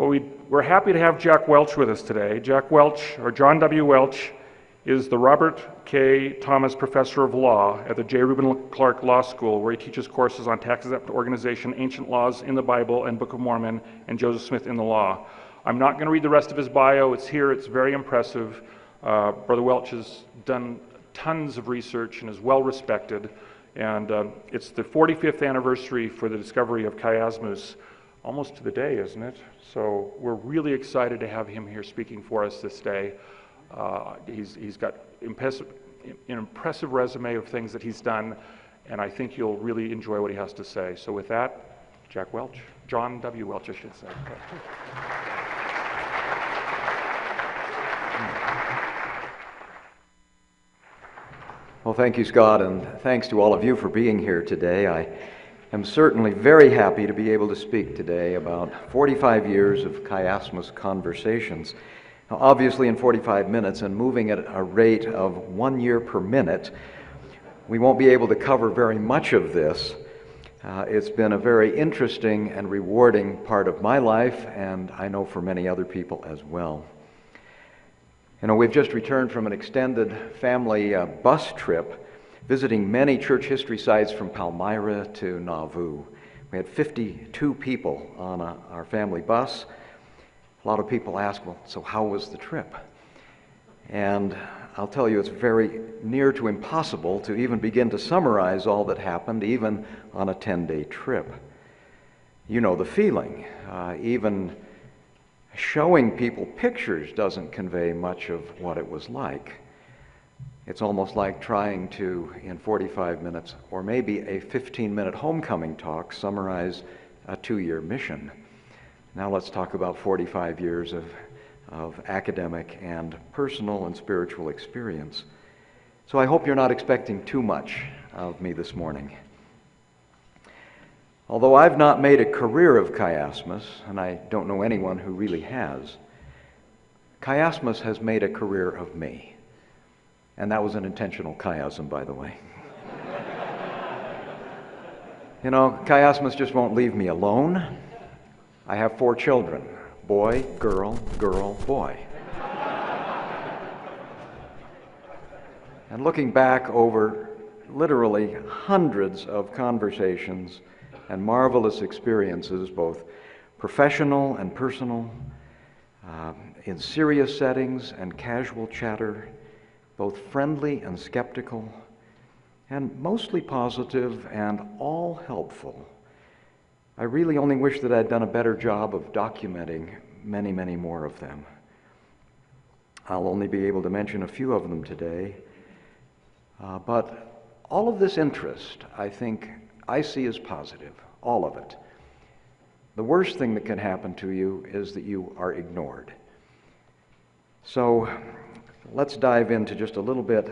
Well, we're happy to have Jack Welch with us today. Jack Welch, or John W. Welch, is the Robert K. Thomas Professor of Law at the J. Reuben Clark Law School, where he teaches courses on tax-exempt organization, ancient laws in the Bible and Book of Mormon, and Joseph Smith in the law. I'm not going to read the rest of his bio. It's here. It's very impressive. Brother Welch has done tons of research and is well respected. And it's the 45th anniversary for the discovery of Chiasmus, almost to the day, isn't it? So we're really excited to have him here speaking for us this day. He's got an impressive resume of things that he's done, and I think you'll really enjoy what he has to say. So with that, Jack Welch, John W. Welch, I should say. Well, thank you, Scott, and thanks to all of you for being here today. I am certainly very happy to be able to speak today about 45 years of Chiasmus conversations. Now, obviously, in 45 minutes and moving at a rate of 1 year per minute, we won't be able to cover very much of this. It's been a very interesting and rewarding part of my life, and I know for many other people as well. You know, we've just returned from an extended family bus trip, visiting many church history sites from Palmyra to Nauvoo. We had 52 people on our family bus. A lot of people ask, well, so how was the trip? And I'll tell you, it's very near to impossible to even begin to summarize all that happened, even on a 10-day trip. You know the feeling. Even showing people pictures doesn't convey much of what it was like. It's almost like trying to, in 45 minutes, or maybe a 15-minute homecoming talk, summarize a 2-year mission. Now let's talk about 45 years of academic and personal and spiritual experience. So I hope you're not expecting too much of me this morning. Although I've not made a career of Chiasmus, and I don't know anyone who really has, Chiasmus has made a career of me. And that was an intentional chiasm, by the way. You know, Chiasmus just won't leave me alone. I have 4 children: boy, girl, girl, boy. And looking back over literally hundreds of conversations and marvelous experiences, both professional and personal, in serious settings and casual chatter, both friendly and skeptical, and mostly positive and all helpful. I really only wish that I'd done a better job of documenting many, many more of them. I'll only be able to mention a few of them today, but all of this interest, I think, I see as positive, all of it. The worst thing that can happen to you is that you are ignored. So let's dive into just a little bit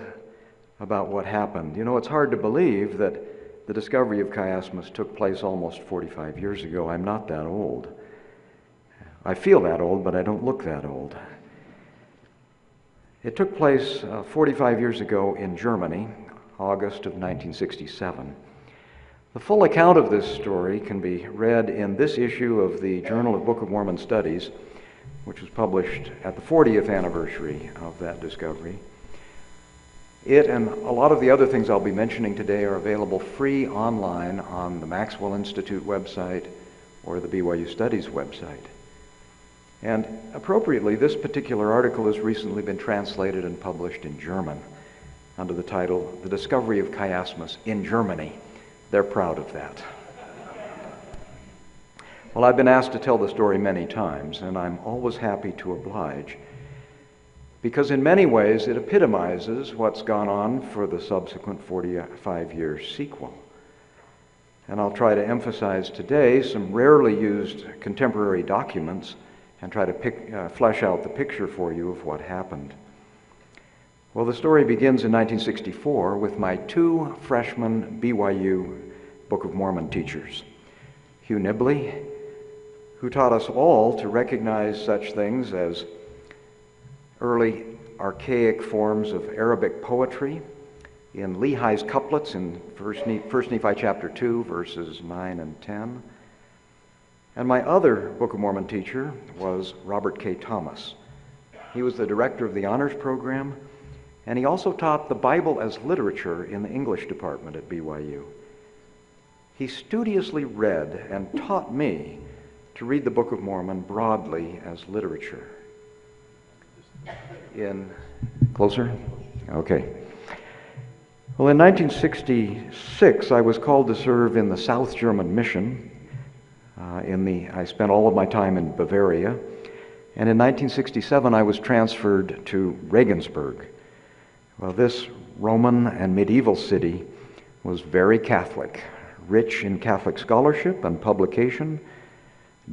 about what happened. You know, it's hard to believe that the discovery of Chiasmus took place almost 45 years ago. I'm not that old. I feel that old, but I don't look that old. It took place 45 years ago in Germany, August of 1967. The full account of this story can be read in this issue of the Journal of Book of Mormon Studies, which was published at the 40th anniversary of that discovery. It and a lot of the other things I'll be mentioning today are available free online on the Maxwell Institute website or the BYU Studies website. And appropriately, this particular article has recently been translated and published in German under the title, The Discovery of Chiasmus in Germany. They're proud of that. Well, I've been asked to tell the story many times, and I'm always happy to oblige, because in many ways it epitomizes what's gone on for the subsequent 45-year sequel. And I'll try to emphasize today some rarely used contemporary documents and try to flesh out the picture for you of what happened. Well, the story begins in 1964 with my 2 freshman BYU Book of Mormon teachers, Hugh Nibley, who taught us all to recognize such things as early archaic forms of Arabic poetry in Lehi's couplets in 1 Nephi chapter 2, verses 9 and 10, And my other Book of Mormon teacher was Robert K. Thomas. He was the director of the honors program, and he also taught the Bible as literature in the English department at BYU. He studiously read and taught me to read the Book of Mormon broadly as literature. Closer? Okay. Well, in 1966, I was called to serve in the South German mission. I spent all of my time in Bavaria, and in 1967, I was transferred to Regensburg. Well, this Roman and medieval city was very Catholic, rich in Catholic scholarship and publication,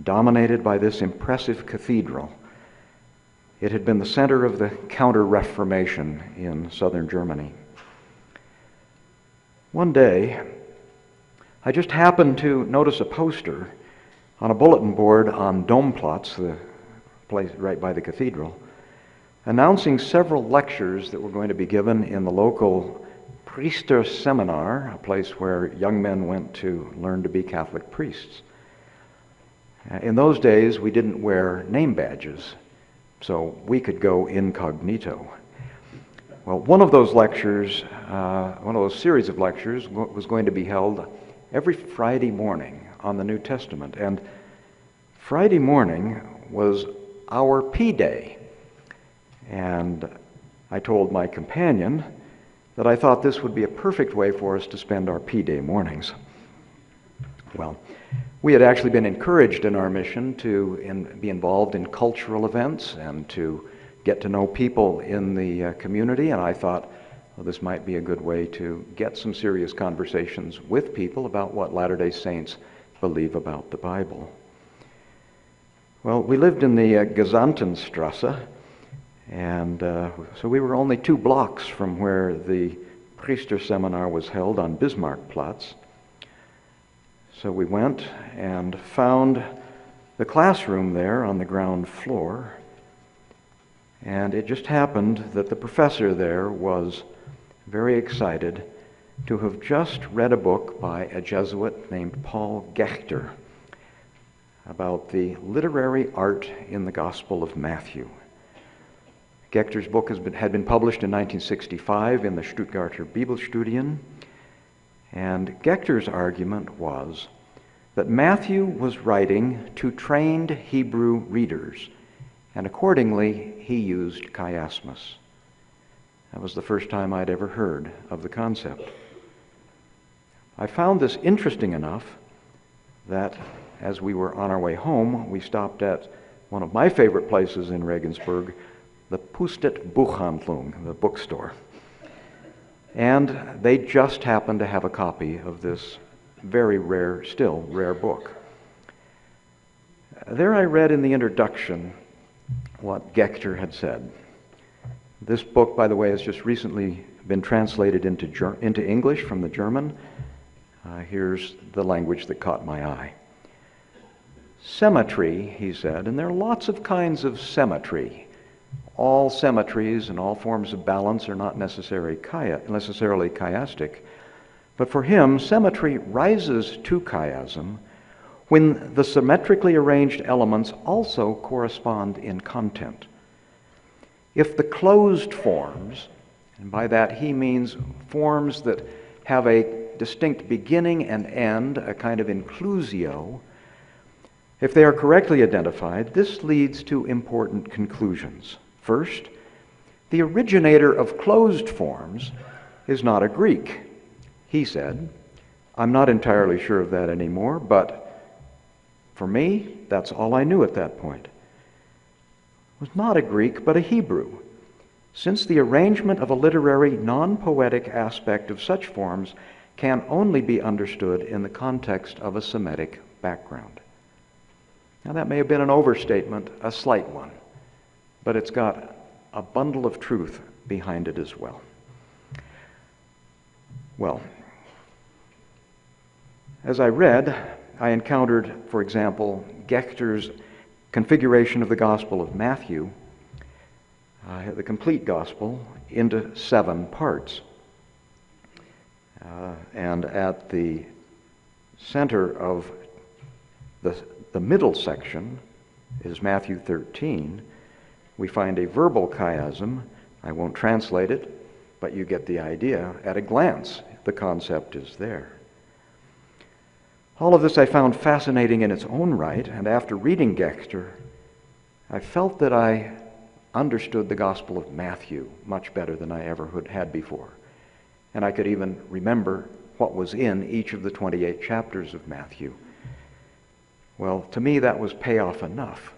dominated by this impressive cathedral. It had been the center of the Counter-Reformation in southern Germany. One day, I just happened to notice a poster on a bulletin board on Domplatz, the place right by the cathedral, announcing several lectures that were going to be given in the local Priester Seminar, a place where young men went to learn to be Catholic priests. In those days, we didn't wear name badges, so we could go incognito. Well, one of those series of lectures was going to be held every Friday morning on the New Testament, and Friday morning was our P-Day. And I told my companion that I thought this would be a perfect way for us to spend our P-Day mornings. Well, we had actually been encouraged in our mission to be involved in cultural events and to get to know people in the community, and I thought, well, this might be a good way to get some serious conversations with people about what Latter-day Saints believe about the Bible. Well, we lived in the Gesandtenstrasse, and so we were only 2 blocks from where the Priester Seminar was held on Bismarckplatz. So we went and found the classroom there on the ground floor, and it just happened that the professor there was very excited to have just read a book by a Jesuit named Paul Gechter about the literary art in the Gospel of Matthew. Gechter's book had been published in 1965 in the Stuttgarter Bibelstudien, and Gechter's argument was that Matthew was writing to trained Hebrew readers, and accordingly he used chiasmus. That was the first time I'd ever heard of the concept. I found this interesting enough that as we were on our way home, we stopped at one of my favorite places in Regensburg, the Pustet Buchhandlung, the bookstore. And they just happened to have a copy of this very rare, still rare book. There I read in the introduction what Gechter had said. This book, by the way, has just recently been translated into English from the German. Here's the language that caught my eye. Symmetry, he said, and there are lots of kinds of symmetry. All symmetries and all forms of balance are not necessarily chiastic, but for him, symmetry rises to chiasm when the symmetrically arranged elements also correspond in content. If the closed forms, and by that he means forms that have a distinct beginning and end, a kind of inclusio, if they are correctly identified, this leads to important conclusions. First, the originator of closed forms is not a Greek. He said, I'm not entirely sure of that anymore, but for me, that's all I knew at that point. It was not a Greek, but a Hebrew, since the arrangement of a literary, non-poetic aspect of such forms can only be understood in the context of a Semitic background. Now that may have been an overstatement, a slight one, but it's got a bundle of truth behind it as well. Well, as I read, I encountered, for example, Gechter's configuration of the Gospel of Matthew, the complete Gospel, into 7 parts. And at the center of the middle section is Matthew 13. We find a verbal chiasm. I won't translate it, but you get the idea. At a glance, the concept is there. All of this I found fascinating in its own right, and after reading Dexter, I felt that I understood the Gospel of Matthew much better than I ever had before. And I could even remember what was in each of the 28 chapters of Matthew. Well, to me that was payoff enough,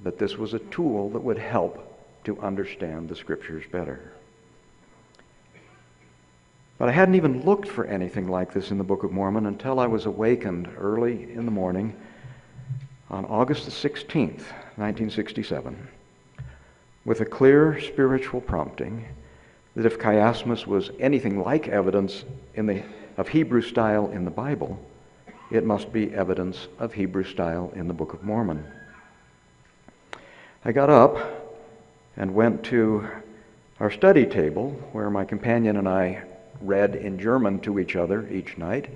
that this was a tool that would help to understand the Scriptures better. But I hadn't even looked for anything like this in the Book of Mormon until I was awakened early in the morning on August the 16th, 1967, with a clear spiritual prompting that if chiasmus was anything like evidence of Hebrew style in the Bible, it must be evidence of Hebrew style in the Book of Mormon. I got up and went to our study table where my companion and I read in German to each other each night.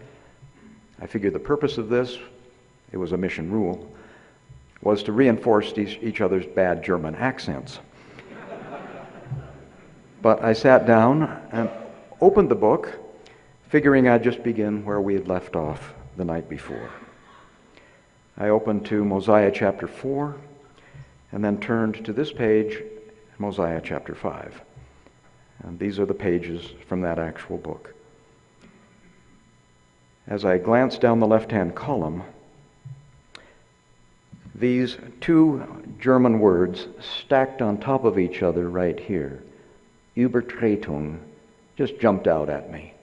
I figured the purpose of this, it was a mission rule, was to reinforce each other's bad German accents. But I sat down and opened the book, figuring I'd just begin where we had left off the night before. I opened to Mosiah chapter 4, and then turned to this page, Mosiah chapter 5. And these are the pages from that actual book. As I glanced down the left-hand column, these two German words stacked on top of each other right here, Übertretung, just jumped out at me.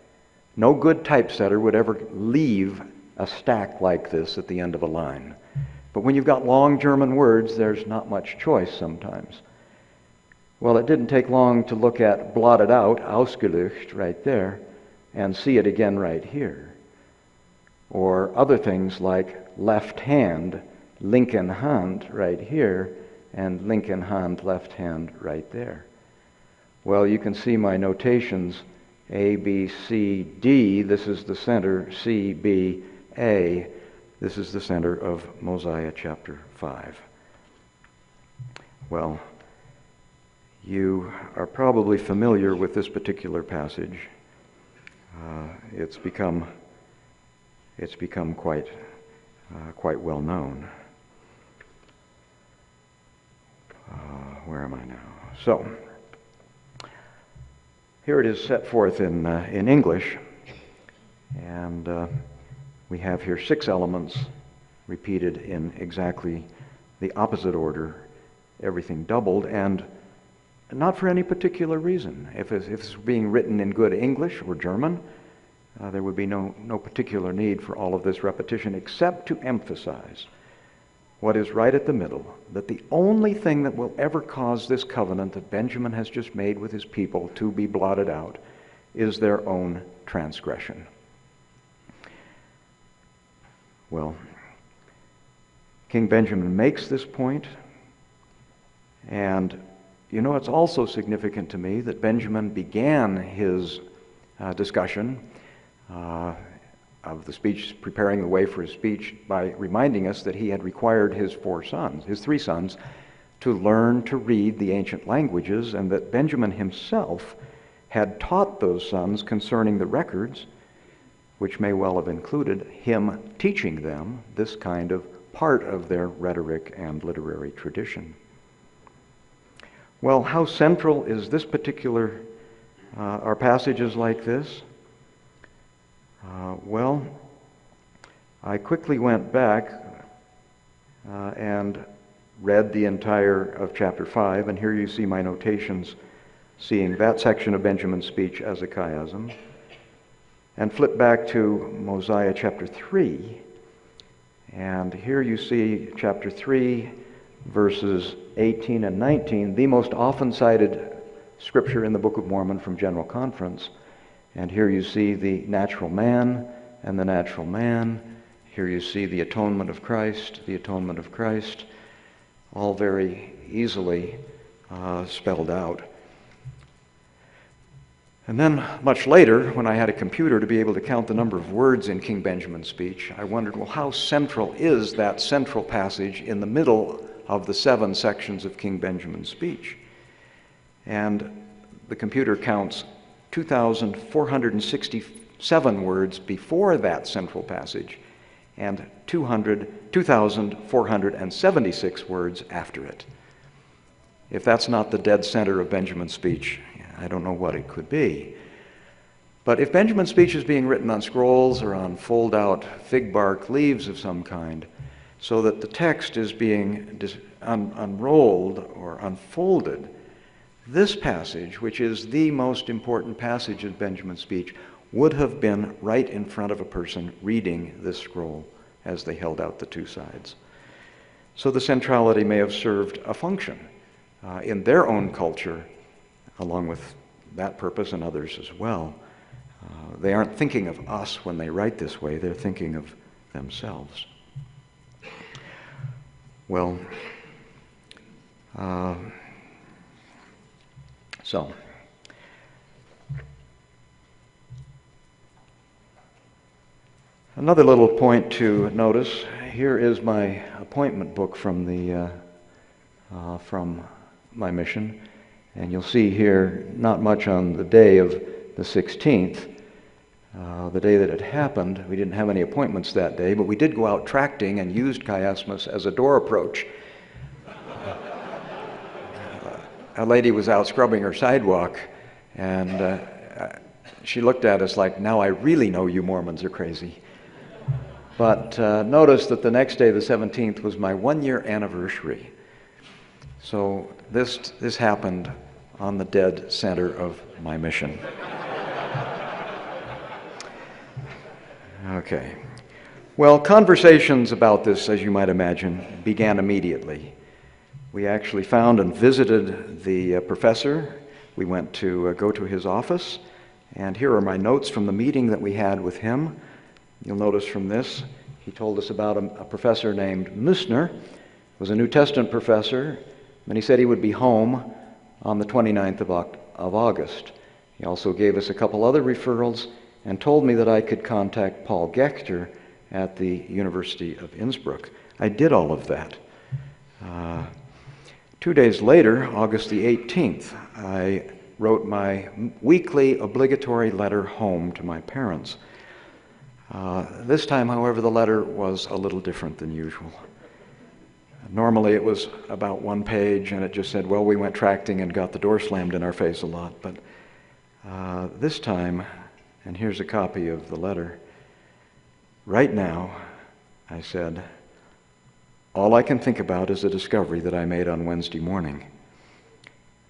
No good typesetter would ever leave a stack like this at the end of a line. But when you've got long German words, there's not much choice sometimes. Well, it didn't take long to look at blotted out, ausgelöscht, right there, and see it again right here. Or other things like left hand, linken Hand, right here, and linken Hand, left hand, right there. Well, you can see my notations, A, B, C, D, this is the center, C, B, A, this is the center of Mosiah chapter 5. Well, you are probably familiar with this particular passage. It's become quite well known. Where am I now? So, here it is set forth in English, and we have here 6 elements repeated in exactly the opposite order, everything doubled, and not for any particular reason. If it's being written in good English or German, there would be no particular need for all of this repetition except to emphasize what is right at the middle, that the only thing that will ever cause this covenant that Benjamin has just made with his people to be blotted out is their own transgression. Well, King Benjamin makes this point, and you know, it's also significant to me that Benjamin began his discussion of the speech, preparing the way for his speech, by reminding us that he had required his 3 sons, to learn to read the ancient languages, and that Benjamin himself had taught those sons concerning the records, which may well have included him teaching them this kind of part of their rhetoric and literary tradition. Well, how central is this particular, are passages like this? Well, I quickly went back and read the entire of chapter 5, and here you see my notations, seeing that section of Benjamin's speech as a chiasm, and flip back to Mosiah chapter 3, and here you see chapter 3, verses 18 and 19, the most often cited scripture in the Book of Mormon from General Conference. And here you see the natural man and the natural man. Here you see the atonement of Christ, all very easily spelled out. And then much later, when I had a computer to be able to count the number of words in King Benjamin's speech, I wondered, well, how central is that central passage in the middle of the 7 sections of King Benjamin's speech? And the computer counts 2,467 words before that central passage and 2,476 words after it. If that's not the dead center of Benjamin's speech, I don't know what it could be. But if Benjamin's speech is being written on scrolls or on fold-out fig bark leaves of some kind, so that the text is being unrolled or unfolded, this passage, which is the most important passage in Benjamin's speech, would have been right in front of a person reading this scroll as they held out the 2 sides. So the centrality may have served a function in their own culture, along with that purpose and others as well. They aren't thinking of us when they write this way, they're thinking of themselves. Well, so another little point to notice, here is my appointment book from my mission. And you'll see here not much on the day of the 16th, the day that it happened. We didn't have any appointments that day, but we did go out tracting and used Chiasmus as a door approach. A lady was out scrubbing her sidewalk, and she looked at us like, now I really know you Mormons are crazy. But notice that the next day, the 17th, was my 1-year anniversary. So this happened on the dead center of my mission. Okay. Well, conversations about this, as you might imagine, began immediately. We actually found and visited the professor. We went to go to his office, and here are my notes from the meeting that we had with him. You'll notice from this, he told us about a professor named Müssner, was a New Testament professor, and he said he would be home on the 29th of August. He also gave us a couple other referrals and told me that I could contact Paul Gechter at the University of Innsbruck. I did all of that. 2 days later, August the 18th, I wrote my weekly obligatory letter home to my parents. This time, however, the letter was a little different than usual. Normally it was about 1 page, and it just said, well, we went tracting and got the door slammed in our face a lot. But this time, and here's a copy of the letter, right now, I said, all I can think about is a discovery that I made on Wednesday morning.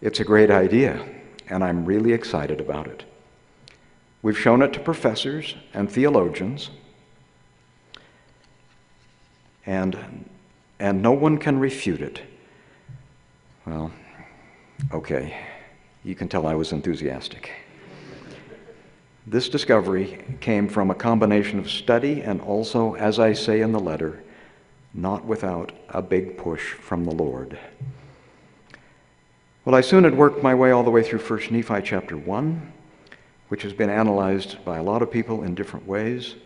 It's a great idea, and I'm really excited about it. We've shown it to professors and theologians, and no one can refute it. Well, okay, you can tell I was enthusiastic. This discovery came from a combination of study and also, as I say in the letter, not without a big push from the Lord. Well, I soon had worked my way all the way through 1 Nephi chapter 1, which has been analyzed by a lot of people in different ways.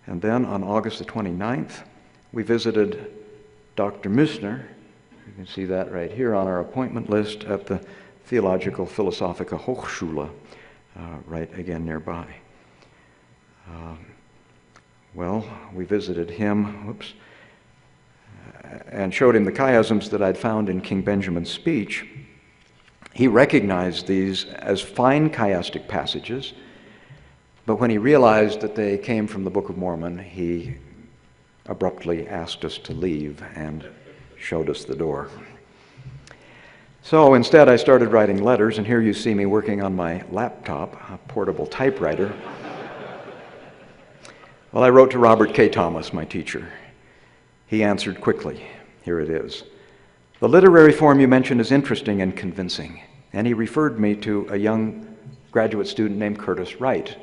And then on August the 29th, we visited Dr. Müssner. You can see that right here on our appointment list at the Theological Philosophica Hochschule, right again nearby. Well, we visited him, and showed him the chiasms that I'd found in King Benjamin's speech. He recognized these as fine chiastic passages, but when he realized that they came from the Book of Mormon, he abruptly asked us to leave and showed us the door. So instead I started writing letters, and here you see me working on my laptop, a portable typewriter. Well, I wrote to Robert K. Thomas, my teacher. He answered quickly. Here it is. The literary form you mentioned is interesting and convincing. And he referred me to a young graduate student named Curtis Wright.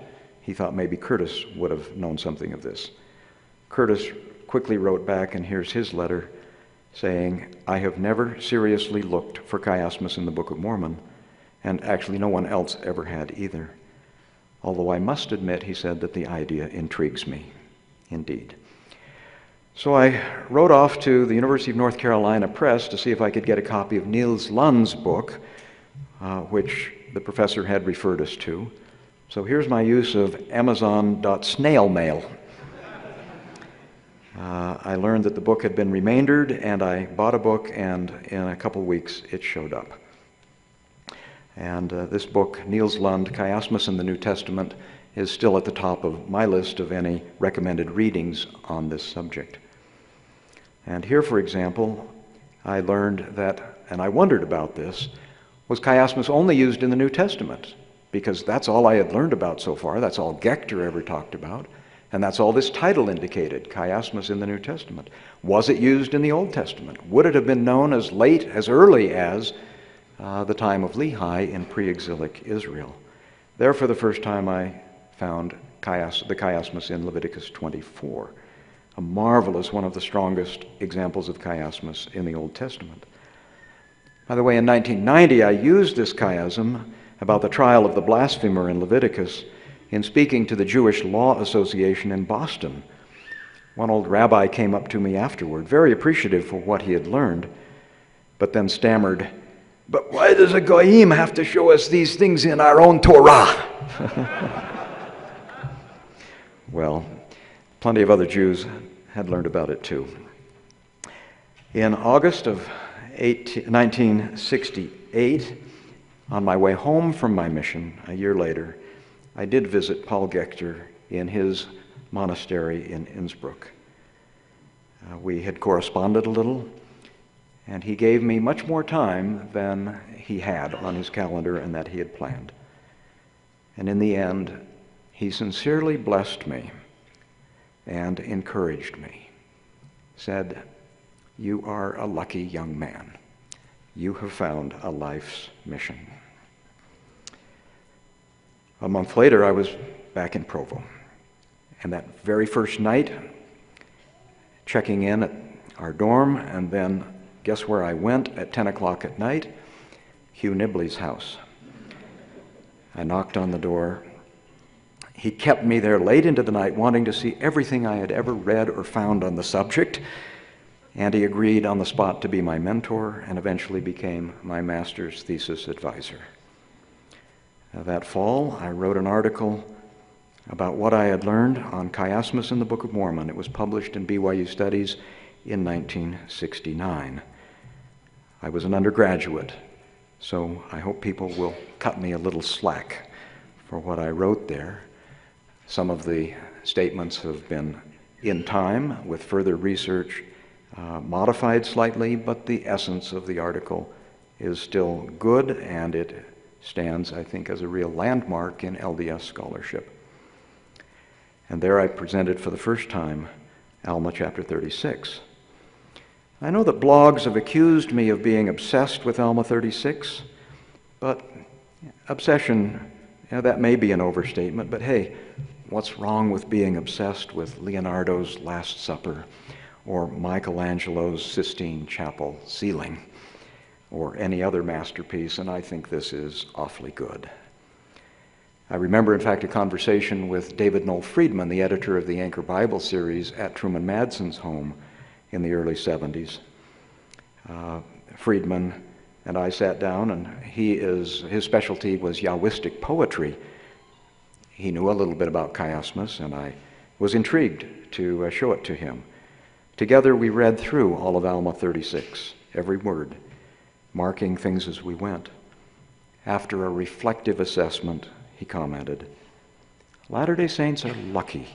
He thought maybe Curtis would have known something of this. Curtis quickly wrote back, and here's his letter, saying, I have never seriously looked for chiasmus in the Book of Mormon, and actually no one else ever had either. although I must admit, he said, that the idea intrigues me, indeed. So I wrote off to the University of North Carolina Press to see if I could get a copy of Niels Lund's book, which the professor had referred us to. So here's my use of Amazon.snailmail. I learned that the book had been remaindered, and I bought a book, and in a couple weeks it showed up. And this book, Niels Lund, Chiasmus in the New Testament, is still at the top of my list of any recommended readings on this subject. And here, for example, I learned that, and I wondered about this, was chiasmus only used in the New Testament? Because that's all I had learned about so far. That's all Gechter ever talked about. And that's all this title indicated, chiasmus in the New Testament. Was it used in the Old Testament? Would it have been known as early as the time of Lehi in pre-exilic Israel? There, for the first time, I found the chiasmus in Leviticus 24, a marvelous, one of the strongest examples of chiasmus in the Old Testament. By the way, in 1990, I used this chiasm about the trial of the blasphemer in Leviticus in speaking to the Jewish Law Association in Boston. One old rabbi came up to me afterward, very appreciative for what he had learned, but then stammered, "But why does a goyim have to show us these things in our own Torah?" Well, plenty of other Jews had learned about it too. In August of 1968, on my way home from my mission a year later, I did visit Paul Gechter in his monastery in Innsbruck. We had corresponded a little, and he gave me much more time than he had on his calendar and that he had planned. And in the end, he sincerely blessed me and encouraged me, said, "You are a lucky young man. You have found a life's mission." A month later, I was back in Provo. And that very first night, checking in at our dorm, and then guess where I went at 10 o'clock at night? Hugh Nibley's house. I knocked on the door. He kept me there late into the night, wanting to see everything I had ever read or found on the subject, and he agreed on the spot to be my mentor and eventually became my master's thesis advisor. That fall, I wrote an article about what I had learned on chiasmus in the Book of Mormon. It was published in BYU Studies in 1969. I was an undergraduate, so I hope people will cut me a little slack for what I wrote there. Some of the statements have been, in time, with further research, modified slightly, but the essence of the article is still good, and it stands, I think, as a real landmark in LDS scholarship. And there I presented for the first time Alma chapter 36. I know that blogs have accused me of being obsessed with Alma 36, but obsession, that may be an overstatement, but hey, what's wrong with being obsessed with Leonardo's Last Supper or Michelangelo's Sistine Chapel ceiling or any other masterpiece? And I think this is awfully good. I remember, in fact, a conversation with David Noel Friedman, the editor of the Anchor Bible series, at Truman Madsen's home in the early 70s. Friedman and I sat down, and his specialty was Yahwistic poetry. He knew a little bit about chiasmus, and I was intrigued to show it to him. Together we read through all of Alma 36, every word, marking things as we went. After a reflective assessment, he commented, "Latter-day Saints are lucky.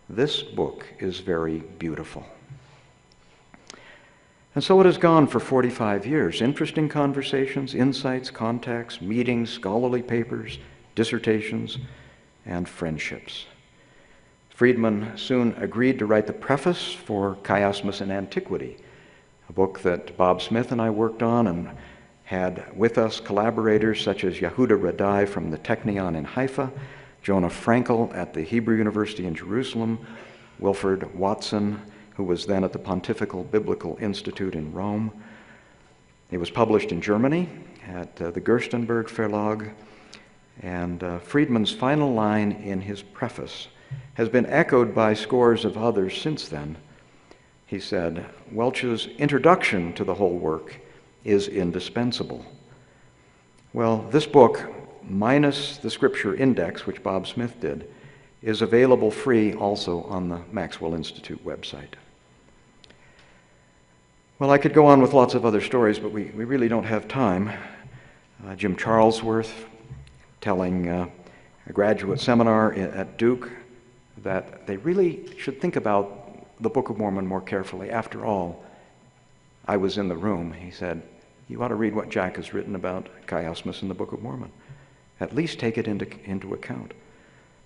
This book is very beautiful." And so it has gone for 45 years. Interesting conversations, insights, contacts, meetings, scholarly papers, dissertations, and friendships. Friedman soon agreed to write the preface for Chiasmus in Antiquity, a book that Bob Smith and I worked on and had with us collaborators such as Yehuda Radai from the Technion in Haifa, Jonah Frankel at the Hebrew University in Jerusalem, Wilford Watson, who was then at the Pontifical Biblical Institute in Rome. It was published in Germany at the Gerstenberg Verlag, And Friedman's final line in his preface has been echoed by scores of others since then. He said, Welch's introduction to the whole work is indispensable. Well, this book, minus the scripture index, which Bob Smith did, is available free also on the Maxwell Institute website. Well, I could go on with lots of other stories, but we really don't have time. Jim Charlesworth telling a graduate seminar at Duke that they really should think about the Book of Mormon more carefully. After all, I was in the room. He said, you ought to read what Jack has written about chiasmus in the Book of Mormon. At least take it into account.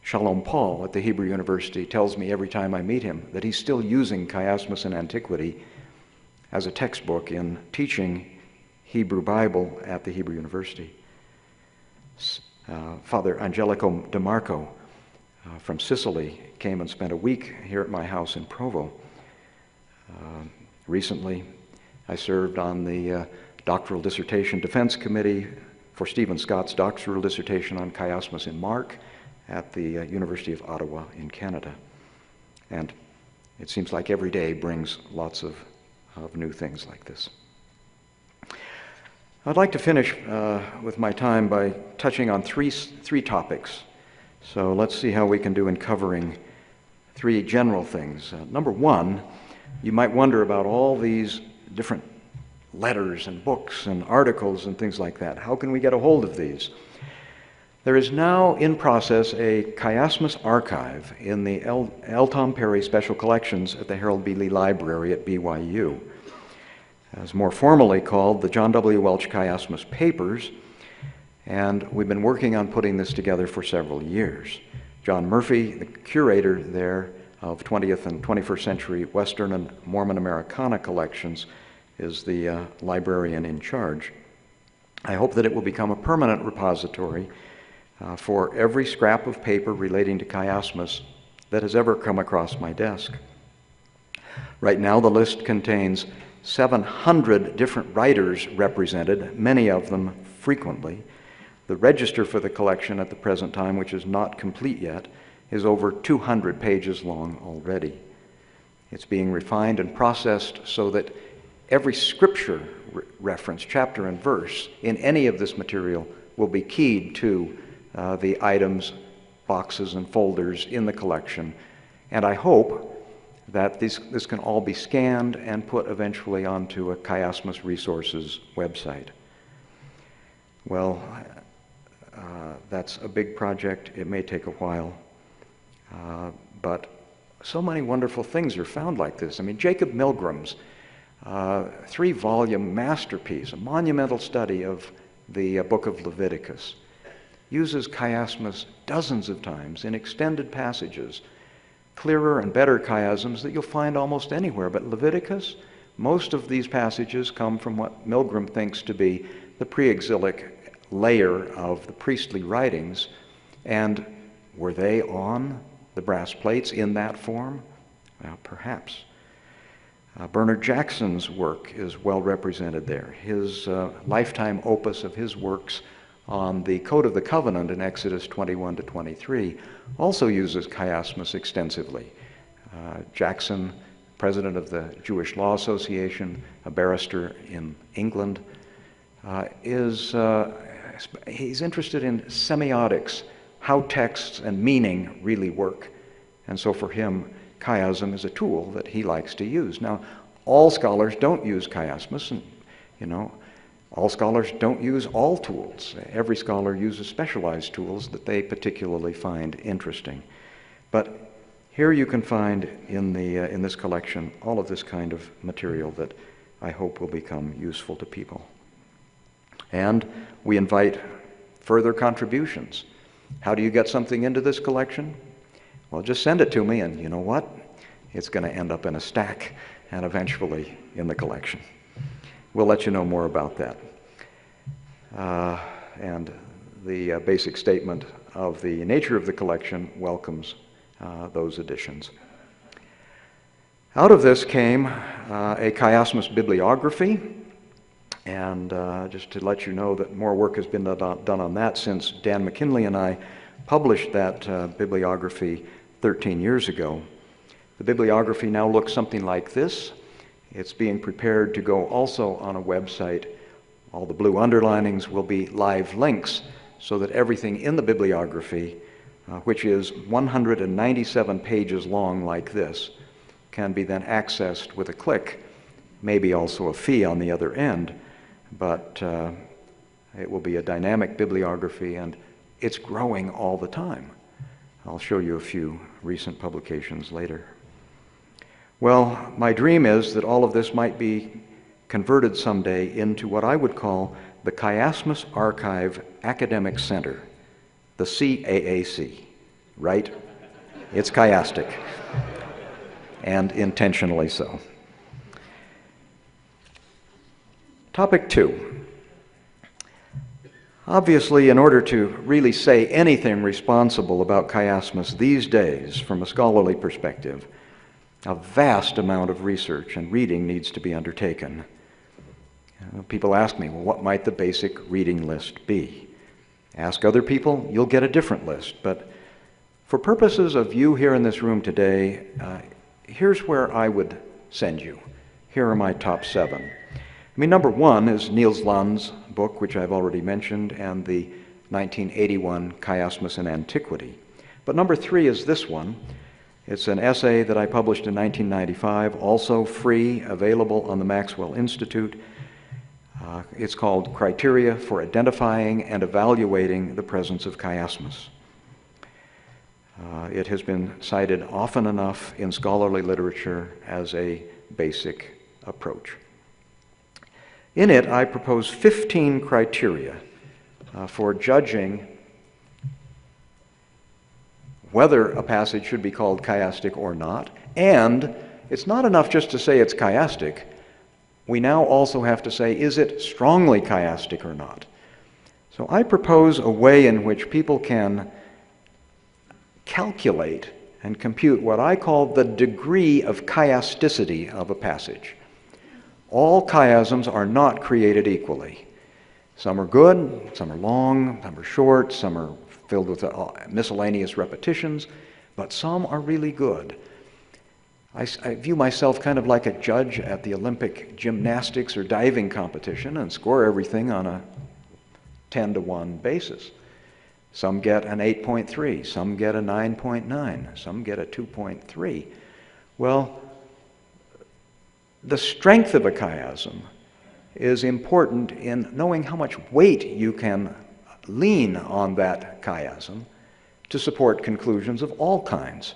Shalom Paul at the Hebrew University tells me every time I meet him that he's still using chiasmus in antiquity as a textbook in teaching Hebrew Bible at the Hebrew University. Father Angelico DeMarco from Sicily came and spent a week here at my house in Provo. Recently, I served on the doctoral dissertation defense committee for Stephen Scott's doctoral dissertation on chiasmus in Mark at the University of Ottawa in Canada. And it seems like every day brings lots of new things like this. I'd like to finish with my time by touching on three topics. So let's see how we can do in covering three general things. Number one, you might wonder about all these different letters and books and articles and things like that. How can we get a hold of these? There is now in process a chiasmus archive in the L. Tom Perry Special Collections at the Harold B. Lee Library at BYU. It's more formally called the John W. Welch Chiasmus Papers, and we've been working on putting this together for several years. John Murphy, the curator there of 20th and 21st century Western and Mormon Americana collections, is the librarian in charge. I hope that it will become a permanent repository for every scrap of paper relating to chiasmus that has ever come across my desk. Right now, the list contains 700 different writers represented, many of them frequently. The register for the collection at the present time, which is not complete yet, is over 200 pages long already. It's being refined and processed so that every scripture reference, chapter and verse, in any of this material will be keyed to the items, boxes, and folders in the collection. And I hope that this can all be scanned and put eventually onto a Chiasmus Resources website. Well, that's a big project. It may take a while. But so many wonderful things are found like this. I mean, Jacob Milgram's 3-volume masterpiece, a monumental study of the book of Leviticus, uses chiasmus dozens of times in extended passages, clearer and better chiasms that you'll find almost anywhere. But Leviticus, most of these passages come from what Milgram thinks to be the pre-exilic layer of the priestly writings. And were they on the brass plates in that form? Well, perhaps. Bernard Jackson's work is well represented there. His lifetime opus of his works on the Code of the Covenant in Exodus 21 to 23 also uses chiasmus extensively. Jackson, president of the Jewish Law Association, a barrister in England, he's interested in semiotics, how texts and meaning really work. And so for him, chiasm is a tool that he likes to use. Now, all scholars don't use chiasmus, and all scholars don't use all tools. Every scholar uses specialized tools that they particularly find interesting. But here you can find in this collection all of this kind of material that I hope will become useful to people. And we invite further contributions. How do you get something into this collection? Well, just send it to me, and you know what? It's going to end up in a stack and eventually in the collection. We'll let you know more about that. And the basic statement of the nature of the collection welcomes those additions. Out of this came a chiasmus bibliography, And just to let you know that more work has been done on that since Dan McKinley and I published that bibliography 13 years ago. The bibliography now looks something like this. It's being prepared to go also on a website. All the blue underlinings will be live links so that everything in the bibliography, which is 197 pages long like this, can be then accessed with a click, maybe also a fee on the other end, but it will be a dynamic bibliography and it's growing all the time. I'll show you a few recent publications later. Well, my dream is that all of this might be converted someday into what I would call the Chiasmus Archive Academic Center, the CAAC, right? It's chiastic, and intentionally so. Topic 2. Obviously, in order to really say anything responsible about chiasmus these days from a scholarly perspective, a vast amount of research and reading needs to be undertaken. People ask me, well, what might the basic reading list be? Ask other people, you'll get a different list. But for purposes of you here in this room today, here's where I would send you. Here are my top 7. Number 1 is Niels Land's book, which I've already mentioned, and the 1981 Chiasmus in Antiquity. But number 3 is this one. It's an essay that I published in 1995, also free, available on the Maxwell Institute. It's called Criteria for Identifying and Evaluating the Presence of Chiasmus. It has been cited often enough in scholarly literature as a basic approach. In it, I propose 15 criteria for judging whether a passage should be called chiastic or not. And it's not enough just to say it's chiastic. We now also have to say, is it strongly chiastic or not? So I propose a way in which people can calculate and compute what I call the degree of chiasticity of a passage. All chiasms are not created equally. Some are good, some are long, some are short, some are filled with miscellaneous repetitions, but some are really good. I view myself kind of like a judge at the Olympic gymnastics or diving competition and score everything on a 10-to-1 basis. Some get an 8.3, some get a 9.9, some get a 2.3. Well, the strength of a chiasm is important in knowing how much weight you can lean on that chiasm to support conclusions of all kinds.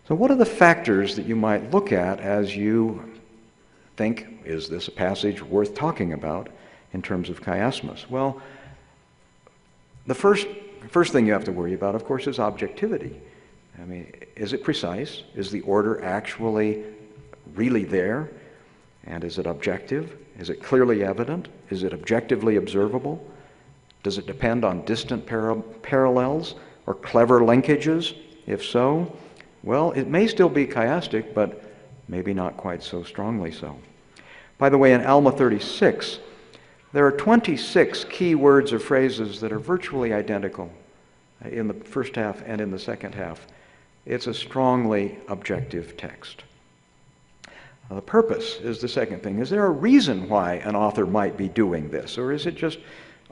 So what are the factors that you might look at as you think, is this a passage worth talking about in terms of chiasmus? Well, the first thing you have to worry about, of course, is objectivity. Is it precise? Is the order actually really there? And is it objective? Is it clearly evident? Is it objectively observable? Does it depend on distant parallels or clever linkages? If so, well, it may still be chiastic, but maybe not quite so strongly so. By the way, in Alma 36, there are 26 key words or phrases that are virtually identical in the first half and in the second half. It's a strongly objective text. Now, the purpose is the second thing. Is there a reason why an author might be doing this, or is it just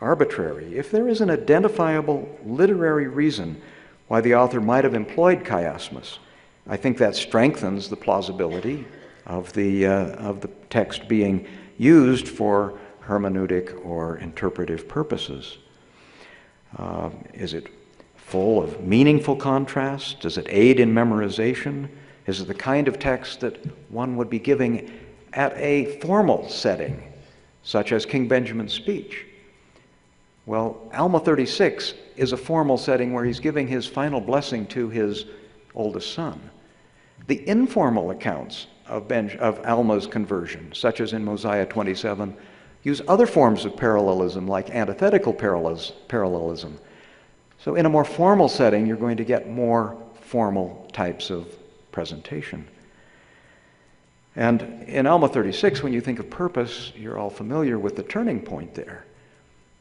arbitrary? If there is an identifiable literary reason why the author might have employed chiasmus, I think that strengthens the plausibility of the text being used for hermeneutic or interpretive purposes. Is it full of meaningful contrast? Does it aid in memorization? Is it the kind of text that one would be giving at a formal setting, such as King Benjamin's speech? Well, Alma 36 is a formal setting where he's giving his final blessing to his oldest son. The informal accounts of Alma's conversion, such as in Mosiah 27, use other forms of parallelism, like antithetical parallelism. So in a more formal setting, you're going to get more formal types of presentation. And in Alma 36, when you think of purpose, you're all familiar with the turning point there.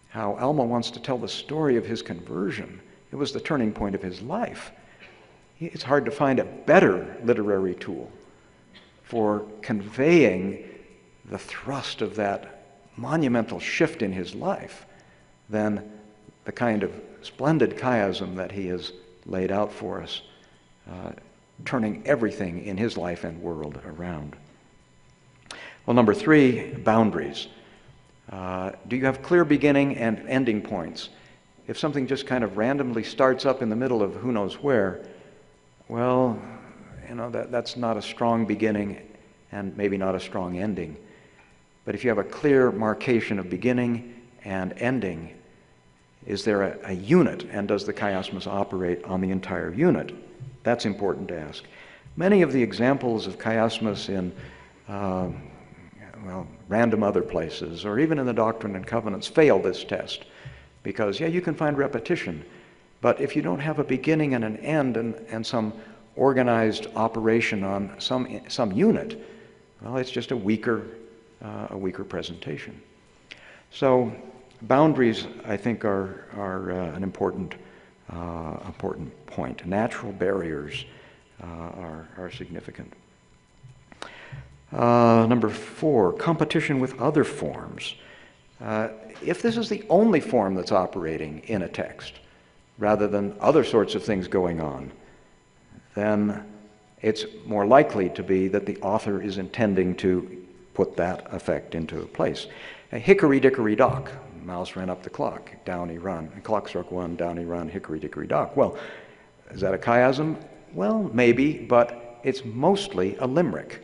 How Alma wants to tell the story of his conversion. It was the turning point of his life. It's hard to find a better literary tool for conveying the thrust of that monumental shift in his life than the kind of splendid chiasm that he has laid out for us, turning everything in his life and world around. Well, number 3, boundaries. Do you have clear beginning and ending points? If something just kind of randomly starts up in the middle of who knows where, well, that's not a strong beginning and maybe not a strong ending. But if you have a clear marcation of beginning and ending, is there a unit, and does the chiasmus operate on the entire unit? That's important to ask. Many of the examples of chiasmus in random other places, or even in the Doctrine and Covenants, fail this test. Because, you can find repetition, but if you don't have a beginning and an end and some organized operation on some unit, well, it's just a weaker presentation. So boundaries, I think, are an important point. Natural barriers are significant. Number 4, competition with other forms. If this is the only form that's operating in a text, rather than other sorts of things going on, then it's more likely to be that the author is intending to put that effect into place. Hickory-dickory-dock, mouse ran up the clock, down he run. The clock struck 1, down he run, hickory-dickory-dock. Well, is that a chiasm? Well, maybe, but it's mostly a limerick.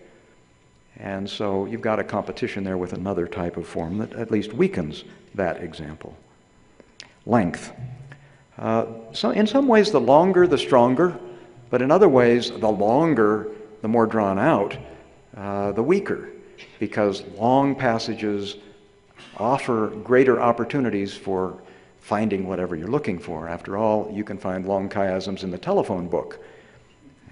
And so you've got a competition there with another type of form that at least weakens that example. Length. So in some ways, the longer, the stronger, but in other ways, the longer, the more drawn out, the weaker, because long passages offer greater opportunities for finding whatever you're looking for. After all, you can find long chiasms in the telephone book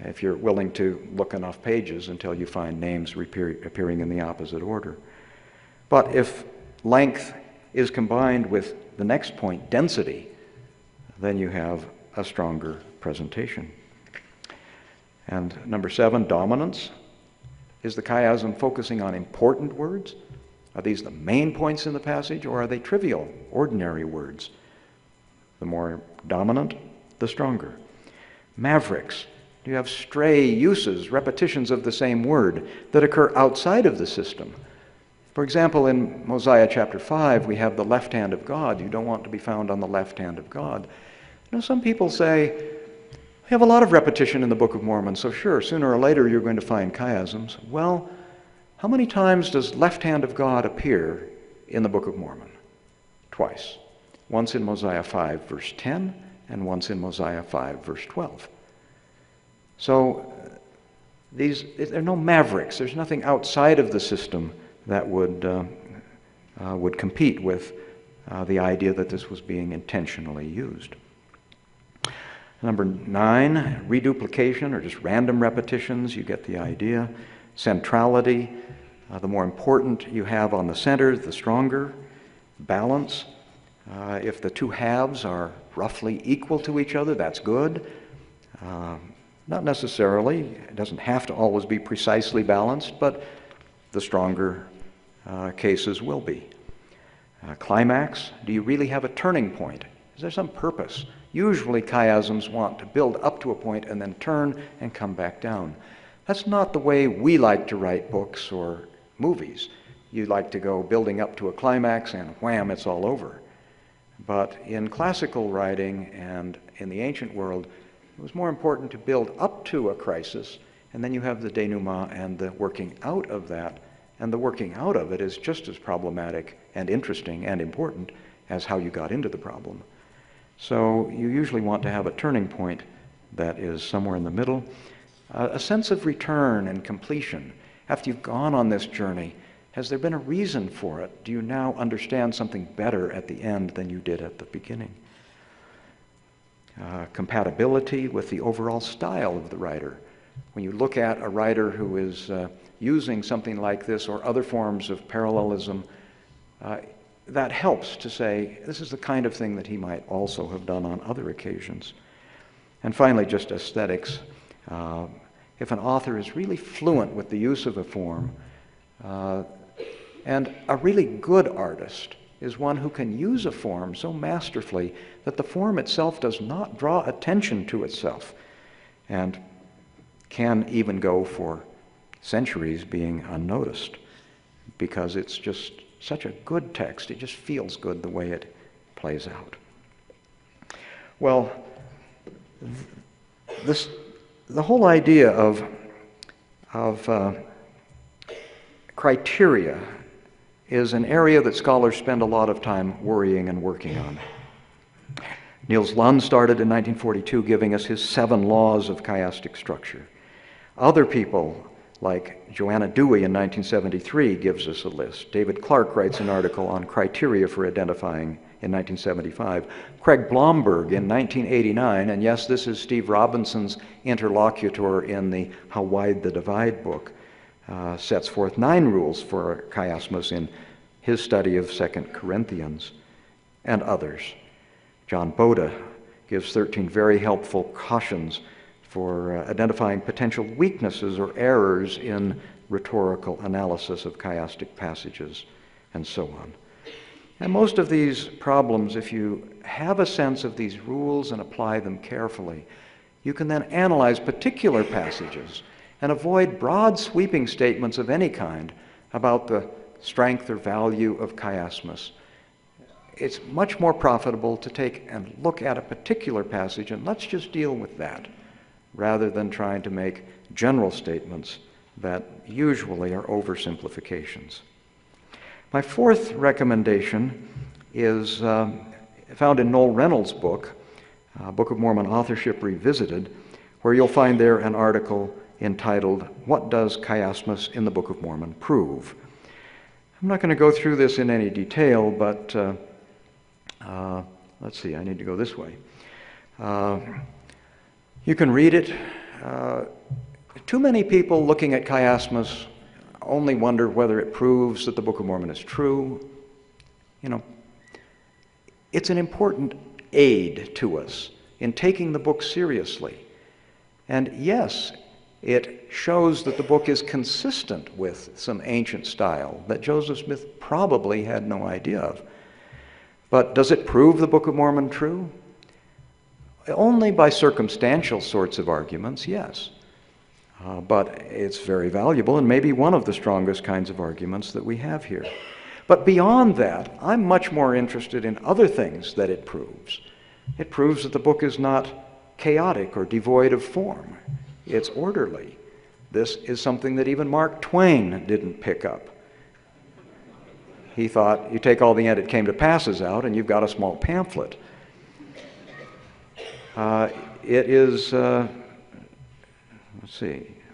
if you're willing to look enough pages until you find names appearing in the opposite order. But if length is combined with the next point, density, then you have a stronger presentation. And number 7, dominance. Is the chiasm focusing on important words? Are these the main points in the passage, or are they trivial, ordinary words? The more dominant, the stronger. Mavericks. Do you have stray uses, repetitions of the same word that occur outside of the system? For example, in Mosiah chapter 5, we have the left hand of God. You don't want to be found on the left hand of God. Some people say, we have a lot of repetition in the Book of Mormon, so sure, sooner or later you're going to find chiasms. Well, how many times does left hand of God appear in the Book of Mormon? Twice. Once in Mosiah 5, verse 10, and once in Mosiah 5, verse 12. So there are no mavericks. There's nothing outside of the system that would compete with the idea that this was being intentionally used. Number 9, reduplication, or just random repetitions. You get the idea. Centrality. The more important you have on the center, the stronger. Balance. If the two halves are roughly equal to each other, that's good. Not necessarily. It doesn't have to always be precisely balanced, but the stronger cases will be. Climax. Do you really have a turning point? Is there some purpose? Usually chiasms want to build up to a point and then turn and come back down. That's not the way we like to write books or movies. You like to go building up to a climax and wham, it's all over. But in classical writing and in the ancient world, it was more important to build up to a crisis, and then you have the denouement and the working out of that. And the working out of it is just as problematic and interesting and important as how you got into the problem. So you usually want to have a turning point that is somewhere in the middle. A sense of return and completion. After you've gone on this journey, has there been a reason for it? Do you now understand something better at the end than you did at the beginning? Compatibility with the overall style of the writer. when you look at a writer who is using something like this or other forms of parallelism, that helps to say this is the kind of thing that he might also have done on other occasions. And finally, just aesthetics. If an author is really fluent with the use of a form, and a really good artist is one who can use a form so masterfully that the form itself does not draw attention to itself, and can even go for centuries being unnoticed, because it's just such a good text. It just feels good the way it plays out. Well, the whole idea of criteria is an area that scholars spend a lot of time worrying and working on. Niels Lund started in 1942 giving us his 7 laws of chiastic structure. Other people, like Joanna Dewey in 1973, gives us a list. David Clark writes an article on criteria for identifying in 1975. Craig Blomberg in 1989, and yes, this is Steve Robinson's interlocutor in the How Wide the Divide book, sets forth 9 rules for chiasmus in his study of 2 Corinthians, and others. John Boda gives 13 very helpful cautions for identifying potential weaknesses or errors in rhetorical analysis of chiastic passages, and so on. And most of these problems, if you have a sense of these rules and apply them carefully, you can then analyze particular passages and avoid broad sweeping statements of any kind about the strength or value of chiasmus. It's much more profitable to take and look at a particular passage and let's just deal with that, rather than trying to make general statements that usually are oversimplifications. My 4th recommendation is found in Noel Reynolds' book, Book of Mormon Authorship Revisited, where you'll find there an article entitled, What Does Chiasmus in the Book of Mormon Prove? I'm not going to go through this in any detail, but let's see, I need to go this way. You can read it. Too many people looking at chiasmus only wonder whether it proves that the Book of Mormon is true. You know, it's an important aid to us in taking the book seriously. And yes, it shows that the book is consistent with some ancient style that Joseph Smith probably had no idea of. But does it prove the Book of Mormon true? Only by circumstantial sorts of arguments, yes. But it's very valuable and maybe one of the strongest kinds of arguments that we have here. But beyond that, I'm much more interested in other things that it proves. It proves that the book is not chaotic or devoid of form. It's orderly. This is something that even Mark Twain didn't pick up. He thought, you take all the "and it came to passes" out and you've got a small pamphlet. It is,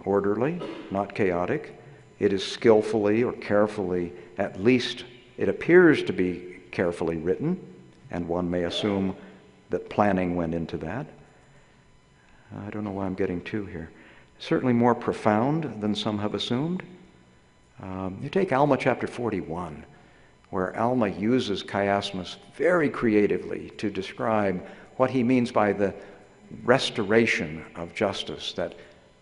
orderly, not chaotic. It is skillfully or carefully, at least it appears to be carefully written, and one may assume that planning went into that. I don't know why I'm getting 2 here. Certainly more profound than some have assumed. You take Alma chapter 41, where Alma uses chiasmus very creatively to describe what he means by the restoration of justice, that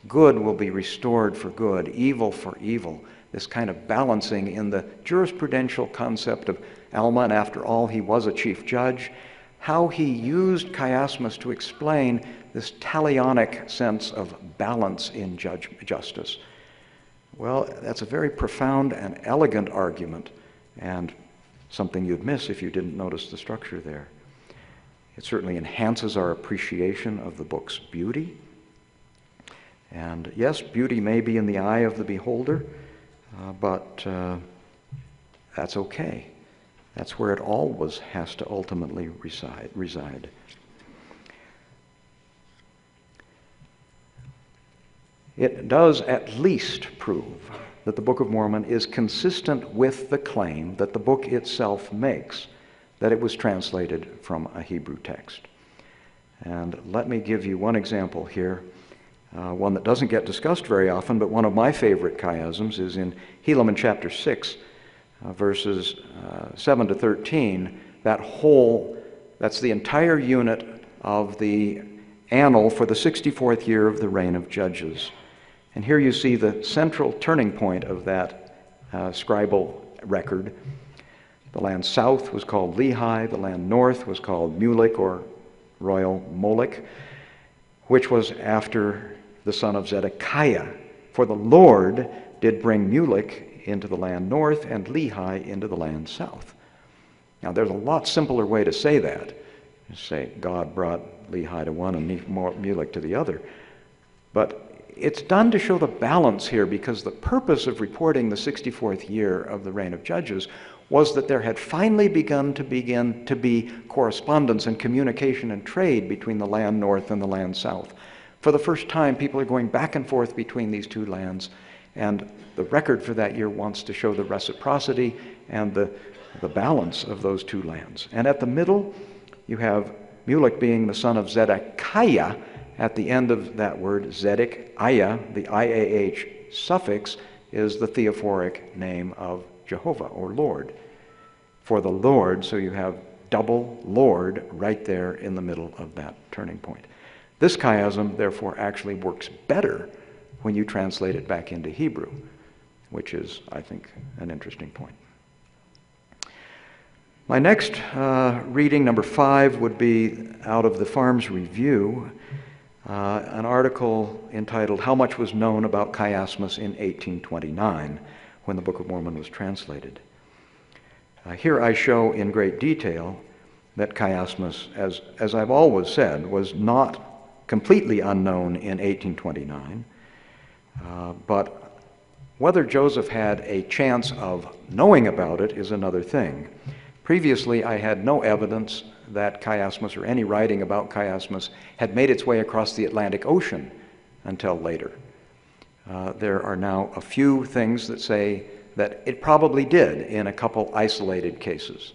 good will be restored for good, evil for evil, this kind of balancing in the jurisprudential concept of Alma, and after all, he was a chief judge, how he used chiasmus to explain this talionic sense of balance in justice. Well, that's a very profound and elegant argument, and something you'd miss if you didn't notice the structure there. It certainly enhances our appreciation of the book's beauty. And yes, beauty may be in the eye of the beholder, but that's okay. That's where it always has to ultimately reside. It does at least prove that the Book of Mormon is consistent with the claim that the book itself makes, that it was translated from a Hebrew text. And let me give you one example here. one that doesn't get discussed very often, but one of my favorite chiasms is in Helaman chapter 6, verses 7 to 13. That's the entire unit of the annal for the 64th year of the reign of Judges. And here you see the central turning point of that scribal record. The land south was called Lehi, the land north was called Mulek or Royal Molech, which was after the son of Zedekiah. For the Lord did bring Mulek into the land north and Lehi into the land south. Now there's a lot simpler way to say that. You say God brought Lehi to one and Mulek to the other. But it's done to show the balance here, because the purpose of reporting the 64th year of the reign of Judges was that there had finally begun to be correspondence and communication and trade between the land north and the land south. For the first time, people are going back and forth between these two lands, and the record for that year wants to show the reciprocity and the balance of those two lands. And at the middle, you have Mulek being the son of Zedekiah. At the end of that word, Zedekiah, the IAH suffix is the theophoric name of Jehovah or Lord. For the Lord, so you have double Lord right there in the middle of that turning point. This chiasm, therefore, actually works better when you translate it back into Hebrew, which is, I think, an interesting point. My next reading, number 5, would be out of the Farms Review, an article entitled "How Much Was Known About Chiasmus in 1829," when the Book of Mormon was translated. Here I show in great detail that chiasmus, as I've always said, was not completely unknown in 1829, but whether Joseph had a chance of knowing about it is another thing. Previously, I had no evidence that chiasmus or any writing about chiasmus had made its way across the Atlantic Ocean until later. There are now a few things that say that it probably did in a couple isolated cases.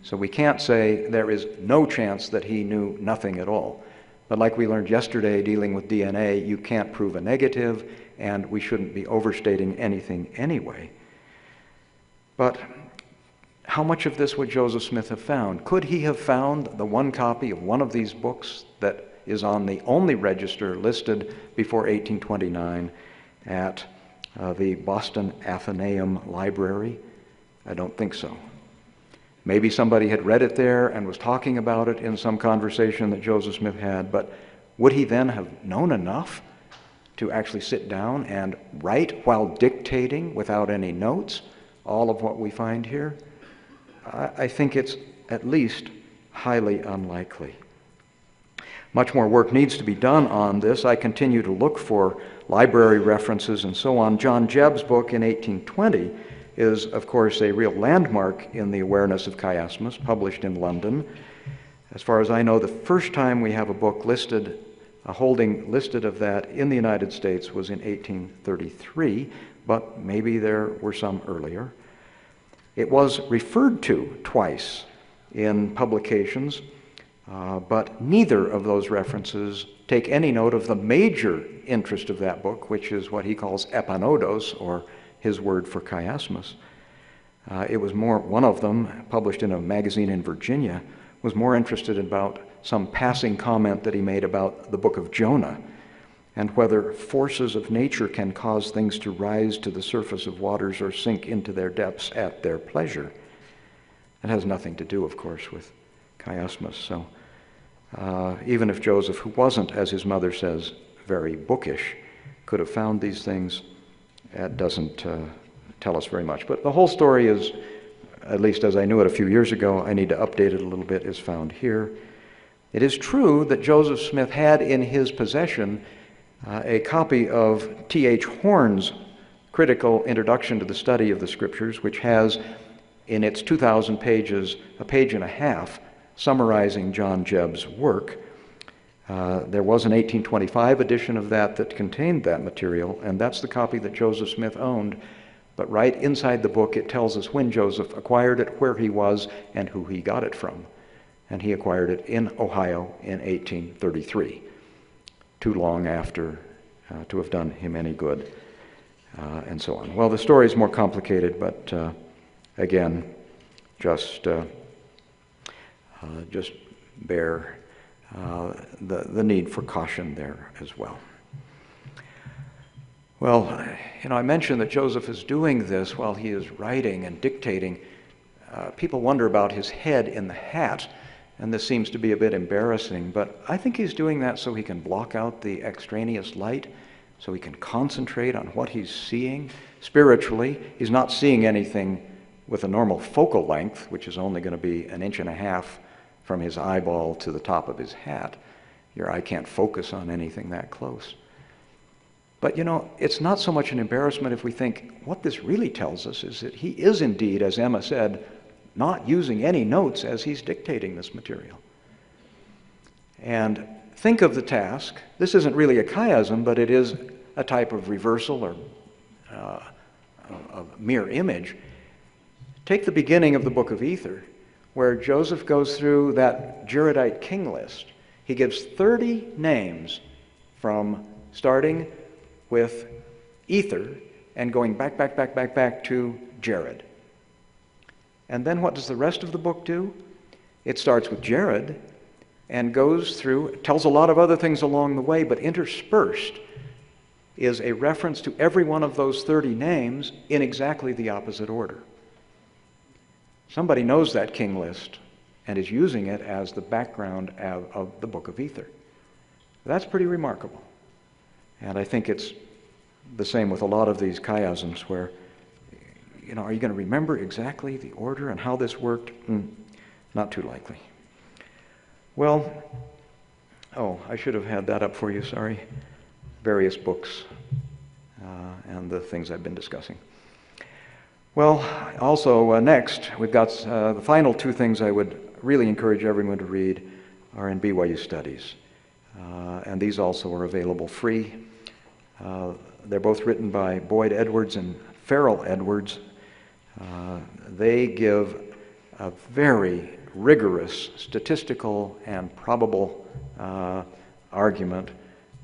So we can't say there is no chance that he knew nothing at all. But like we learned yesterday dealing with DNA, you can't prove a negative, and we shouldn't be overstating anything anyway. But how much of this would Joseph Smith have found? Could he have found the one copy of one of these books that is on the only register listed before 1829 at the Boston Athenaeum Library? I don't think so. Maybe somebody had read it there and was talking about it in some conversation that Joseph Smith had, but would he then have known enough to actually sit down and write while dictating without any notes all of what we find here? I think it's at least highly unlikely. Much more work needs to be done on this. I continue to look for library references and so on. John Jebb's book in 1820 is, of course, a real landmark in the awareness of chiasmus, published in London. As far as I know, the first time we have a book listed, a holding listed of that in the United States was in 1833, but maybe there were some earlier. It was referred to twice in publications, but neither of those references take any note of the major interest of that book, which is what he calls epanodos, or his word for chiasmus. It was one of them, published in a magazine in Virginia, was more interested about some passing comment that he made about the book of Jonah, and whether forces of nature can cause things to rise to the surface of waters or sink into their depths at their pleasure. It has nothing to do, of course, with chiasmus. So even if Joseph, who wasn't, as his mother says, very bookish, could have found these things, that doesn't tell us very much. But the whole story is, at least as I knew it a few years ago, I need to update it a little bit, is found here. It is true that Joseph Smith had in his possession a copy of T.H. Horne's critical introduction to the study of the Scriptures, which has in its 2,000 pages, a page and a half, summarizing John Jebb's work. There was an 1825 edition of that contained that material, and that's the copy that Joseph Smith owned. But right inside the book, it tells us when Joseph acquired it, where he was, and who he got it from. And he acquired it in Ohio in 1833, too long after to have done him any good, and so on. Well, the story is more complicated, but again, just bear the need for caution there as well. Well, I mentioned that Joseph is doing this while he is writing and dictating. People wonder about his head in the hat, and this seems to be a bit embarrassing, but I think he's doing that so he can block out the extraneous light, so he can concentrate on what he's seeing. Spiritually, he's not seeing anything with a normal focal length, which is only going to be 1.5 inches from his eyeball to the top of his hat. Your eye can't focus on anything that close. But it's not so much an embarrassment if we think what this really tells us is that he is indeed, as Emma said, not using any notes as he's dictating this material. And think of the task. This isn't really a chiasm, but it is a type of reversal or a mirror image. Take the beginning of the book of Ether, where Joseph goes through that Jaredite king list. He gives 30 names from starting with Ether and going back to Jared. And then what does the rest of the book do? It starts with Jared and goes through, tells a lot of other things along the way, but interspersed is a reference to every one of those 30 names in exactly the opposite order. Somebody knows that king list and is using it as the background of the book of Ether. That's pretty remarkable. And I think it's the same with a lot of these chiasms where, are you going to remember exactly the order and how this worked? Not too likely. Well, I should have had that up for you, sorry. Various books and the things I've been discussing. Well, also next, we've got the final two things I would really encourage everyone to read are in BYU Studies. And these also are available free. They're both written by Boyd Edwards and Farrell Edwards. They give a very rigorous statistical and probable argument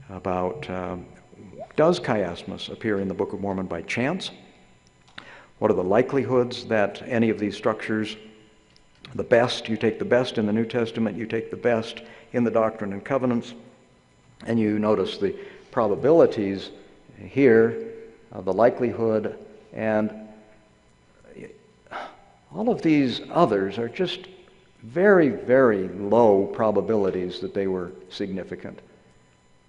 about does chiasmus appear in the Book of Mormon by chance? What are the likelihoods that any of these structures, the best, you take the best in the New Testament, you take the best in the Doctrine and Covenants, and you notice the probabilities here, the likelihood, and all of these others are just very, very low probabilities that they were significant.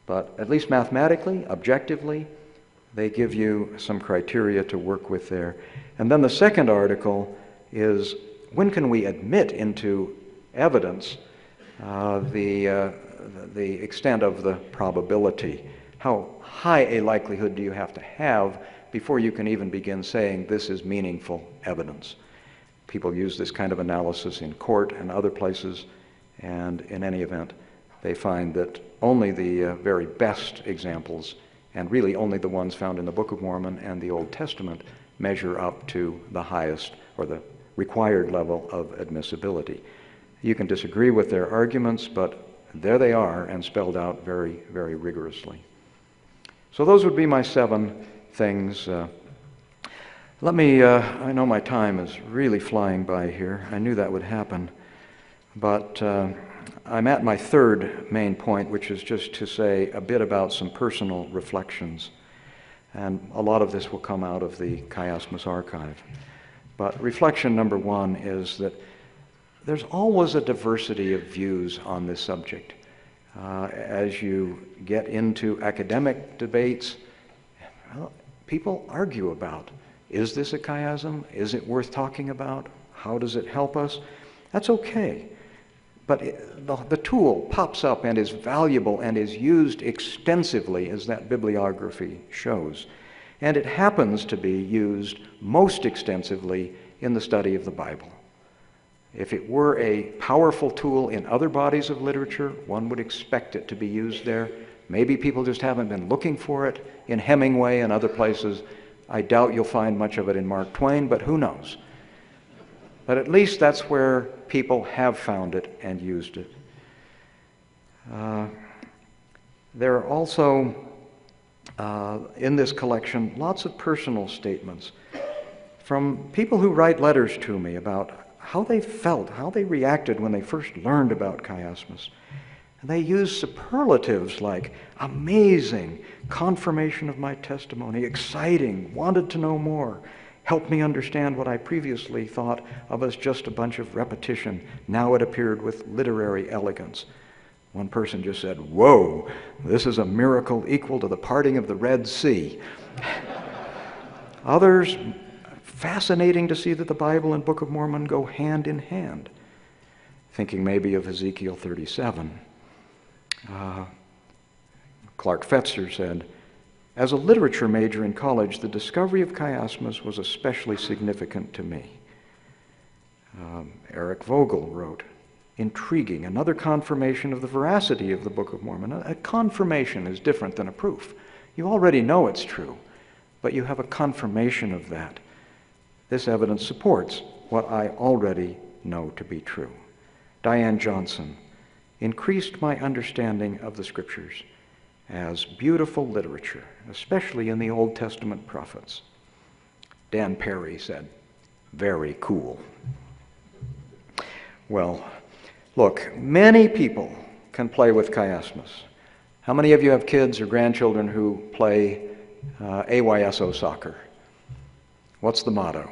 But at least mathematically, objectively, they give you some criteria to work with there. And then the second article is, when can we admit into evidence the extent of the probability? How high a likelihood do you have to have before you can even begin saying this is meaningful evidence? People use this kind of analysis in court and other places, and in any event, they find that only the very best examples, and really only the ones found in the Book of Mormon and the Old Testament, measure up to the highest or the required level of admissibility. You can disagree with their arguments, but there they are and spelled out very, very rigorously. So those would be my 7 things. Let me, I know my time is really flying by here. I knew that would happen. But I'm at my third main point, which is just to say a bit about some personal reflections. And a lot of this will come out of the Chiasmus archive. But reflection number 1 is that there's always a diversity of views on this subject. As you get into academic debates, people argue about, is this a chiasm? Is it worth talking about? How does it help us? That's okay. But the tool pops up and is valuable and is used extensively, as that bibliography shows. And it happens to be used most extensively in the study of the Bible. If it were a powerful tool in other bodies of literature, one would expect it to be used there. Maybe people just haven't been looking for it in Hemingway and other places. I doubt you'll find much of it in Mark Twain, but who knows? But at least that's where people have found it and used it. There are also in this collection lots of personal statements from people who write letters to me about how they felt, how they reacted when they first learned about chiasmus. And they use superlatives like amazing, confirmation of my testimony, exciting, wanted to know more, helped me understand what I previously thought of as just a bunch of repetition. Now it appeared with literary elegance. One person just said, "Whoa, this is a miracle equal to the parting of the Red Sea." Others, fascinating to see that the Bible and Book of Mormon go hand in hand, thinking maybe of Ezekiel 37. Clark Fetzer said, "As a literature major in college, the discovery of chiasmus was especially significant to me." Eric Vogel wrote, "Intriguing, another confirmation of the veracity of the Book of Mormon." A confirmation is different than a proof. You already know it's true, but you have a confirmation of that. This evidence supports what I already know to be true. Diane Johnson, "Increased my understanding of the Scriptures as beautiful literature, especially in the Old Testament prophets." Dan Perry said, "Very cool." Well, look, many people can play with chiasmus. How many of you have kids or grandchildren who play AYSO soccer? What's the motto?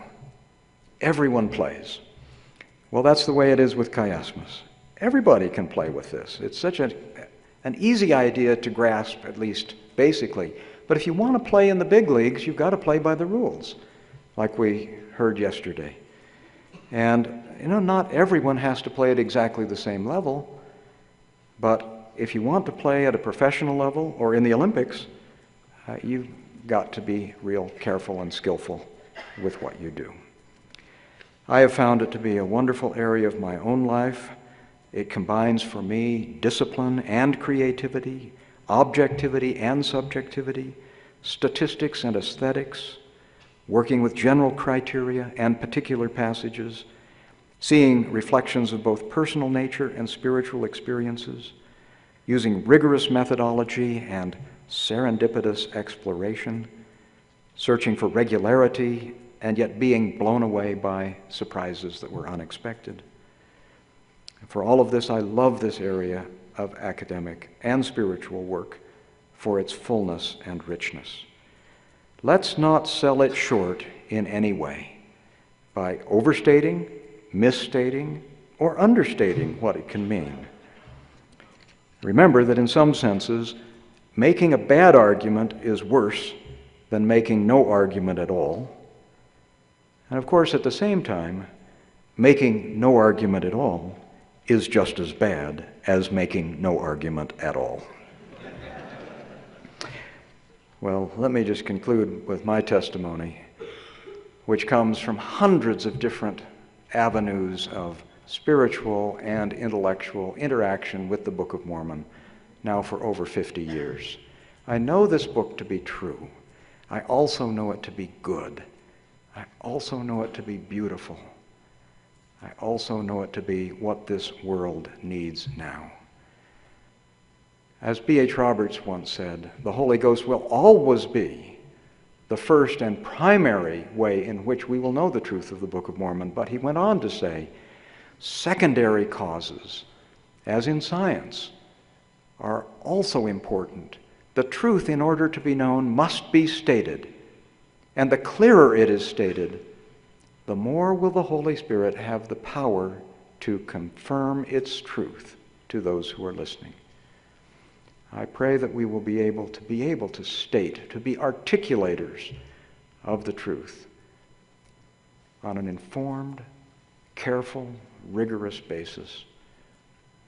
Everyone plays. Well, that's the way it is with chiasmus. Everybody can play with this. It's such an easy idea to grasp, at least basically. But if you want to play in the big leagues, you've got to play by the rules, like we heard yesterday. And, not everyone has to play at exactly the same level, but if you want to play at a professional level or in the Olympics, you've got to be real careful and skillful with what you do. I have found it to be a wonderful area of my own life. It combines for me discipline and creativity, objectivity and subjectivity, statistics and aesthetics, working with general criteria and particular passages, seeing reflections of both personal nature and spiritual experiences, using rigorous methodology and serendipitous exploration, searching for regularity and yet being blown away by surprises that were unexpected. For all of this, I love this area of academic and spiritual work for its fullness and richness. Let's not sell it short in any way by overstating, misstating, or understating what it can mean. Remember that in some senses, making a bad argument is worse than making no argument at all. And of course, at the same time, making no argument at all is just as bad as making no argument at all. Well, let me just conclude with my testimony, which comes from hundreds of different avenues of spiritual and intellectual interaction with the Book of Mormon, now for over 50 years. I know this book to be true. I also know it to be good. I also know it to be beautiful. I also know it to be what this world needs now. As B.H. Roberts once said, the Holy Ghost will always be the first and primary way in which we will know the truth of the Book of Mormon. But he went on to say, secondary causes, as in science, are also important. The truth, in order to be known, must be stated. And the clearer it is stated, the more will the Holy Spirit have the power to confirm its truth to those who are listening. I pray that we will be able to state, to be articulators of the truth on an informed, careful, rigorous basis,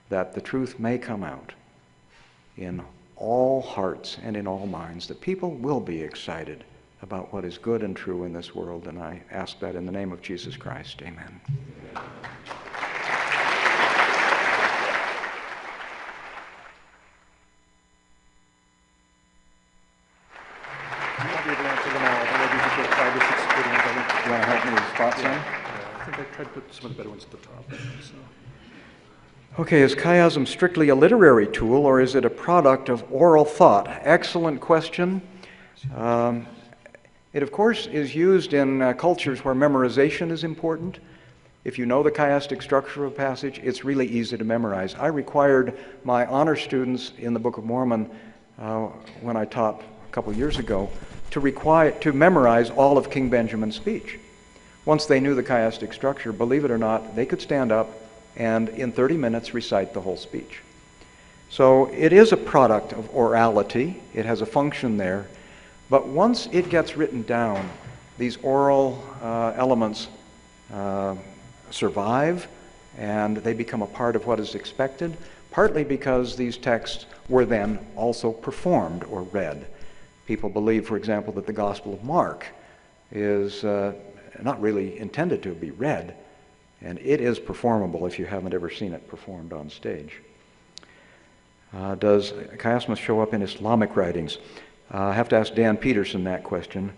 that the truth may come out in all hearts and in all minds, that people will be excited about what is good and true in this world, and I ask that in the name of Jesus Christ. Amen. You want to help me spot some? I think I tried to put some of the better ones at the top. So. Okay, is chiasm strictly a literary tool, or is it a product of oral thought? Excellent question. It, of course, is used in cultures where memorization is important. If you know the chiastic structure of a passage, it's really easy to memorize. I required my honor students in the Book of Mormon, when I taught a couple years ago, to memorize all of King Benjamin's speech. Once they knew the chiastic structure, believe it or not, they could stand up and in 30 minutes recite the whole speech. So it is a product of orality. It has a function there. But once it gets written down, these oral elements survive, and they become a part of what is expected, partly because these texts were then also performed or read. People believe, for example, that the Gospel of Mark is not really intended to be read, and it is performable if you haven't ever seen it performed on stage. Does chiasmus show up in Islamic writings? I have to ask Dan Peterson that question,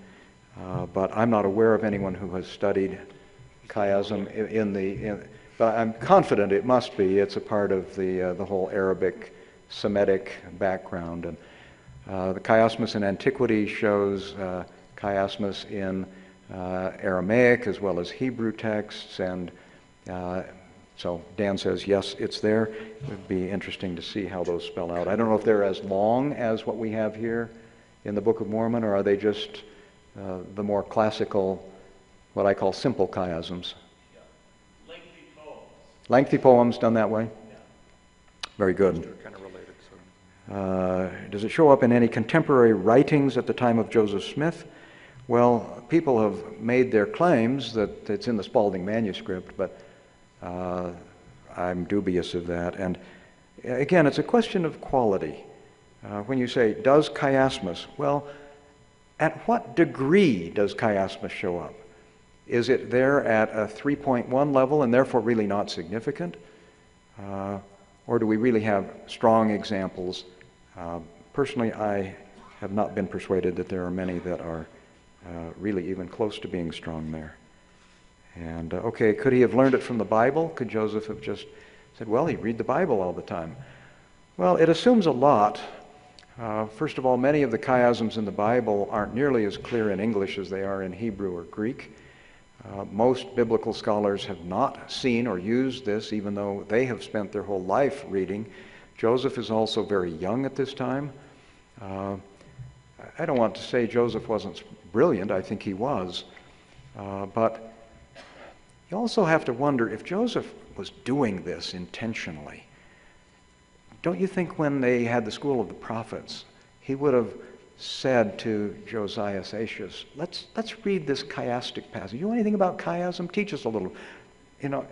but I'm not aware of anyone who has studied chiasm but I'm confident it must be. It's a part of the whole Arabic Semitic background. And the chiasmus in antiquity shows chiasmus in Aramaic as well as Hebrew texts, and so Dan says, yes, it's there. It would be interesting to see how those spell out. I don't know if they're as long as what we have here in the Book of Mormon, or are they just the more classical, what I call simple chiasms? Yeah. Lengthy poems. Lengthy poems done that way? Yeah. Very good. They're kind of related. So. Does it show up in any contemporary writings at the time of Joseph Smith? Well, people have made their claims that it's in the Spalding manuscript, but I'm dubious of that. And again, it's a question of quality. When you say, does chiasmus? Well, at what degree does chiasmus show up? Is it there at a 3.1 level and therefore really not significant? Or do we really have strong examples? Personally, I have not been persuaded that there are many that are really even close to being strong there. And okay, could he have learned it from the Bible? Could Joseph have just said, well, he'd read the Bible all the time? Well, it assumes a lot. First of all, many of the chiasms in the Bible aren't nearly as clear in English as they are in Hebrew or Greek. Most biblical scholars have not seen or used this, even though they have spent their whole life reading. Joseph is also very young at this time. I don't want to say Joseph wasn't brilliant. I think he was. But you also have to wonder if Joseph was doing this intentionally. Don't you think when they had the school of the prophets, he would have said to Josiah Satius, let's read this chiastic passage. You know anything about chiasm? Teach us a little. You know,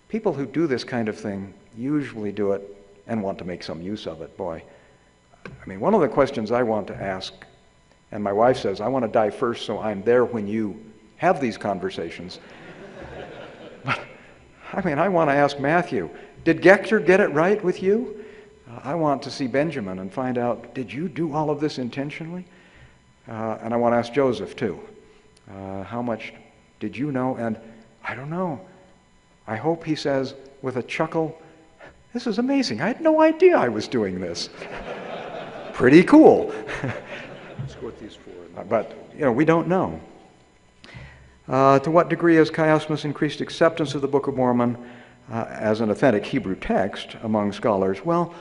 people who do this kind of thing usually do it and want to make some use of it. Boy, I mean, one of the questions I want to ask, and my wife says, I want to die first so I'm there when you have these conversations. But, I mean, I want to ask Matthew, did Gector get it right with you? I want to see Benjamin and find out, did you do all of this intentionally? And I want to ask Joseph, too. How much did you know? And I don't know. I hope he says with a chuckle, this is amazing. I had no idea I was doing this. Pretty cool. Let's go with these four. But, you know, we don't know. To what degree has chiasmus increased acceptance of the Book of Mormon as an authentic Hebrew text among scholars? Well,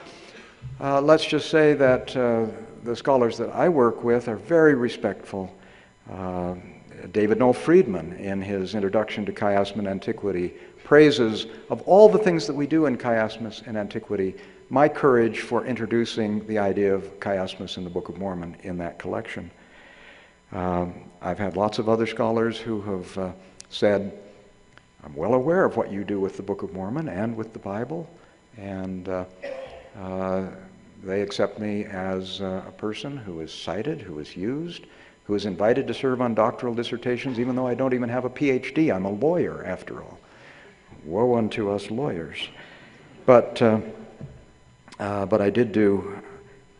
let's just say that the scholars that I work with are very respectful. David Noel Friedman, in his introduction to chiasm and antiquity, praises of all the things that we do in chiasmus and antiquity, my courage for introducing the idea of chiasmus in the Book of Mormon in that collection. I've had lots of other scholars who have said, I'm well aware of what you do with the Book of Mormon and with the Bible, and they accept me as a person who is cited, who is used, who is invited to serve on doctoral dissertations, even though I don't even have a PhD. I'm a lawyer, after all. Woe unto us lawyers. But I did do,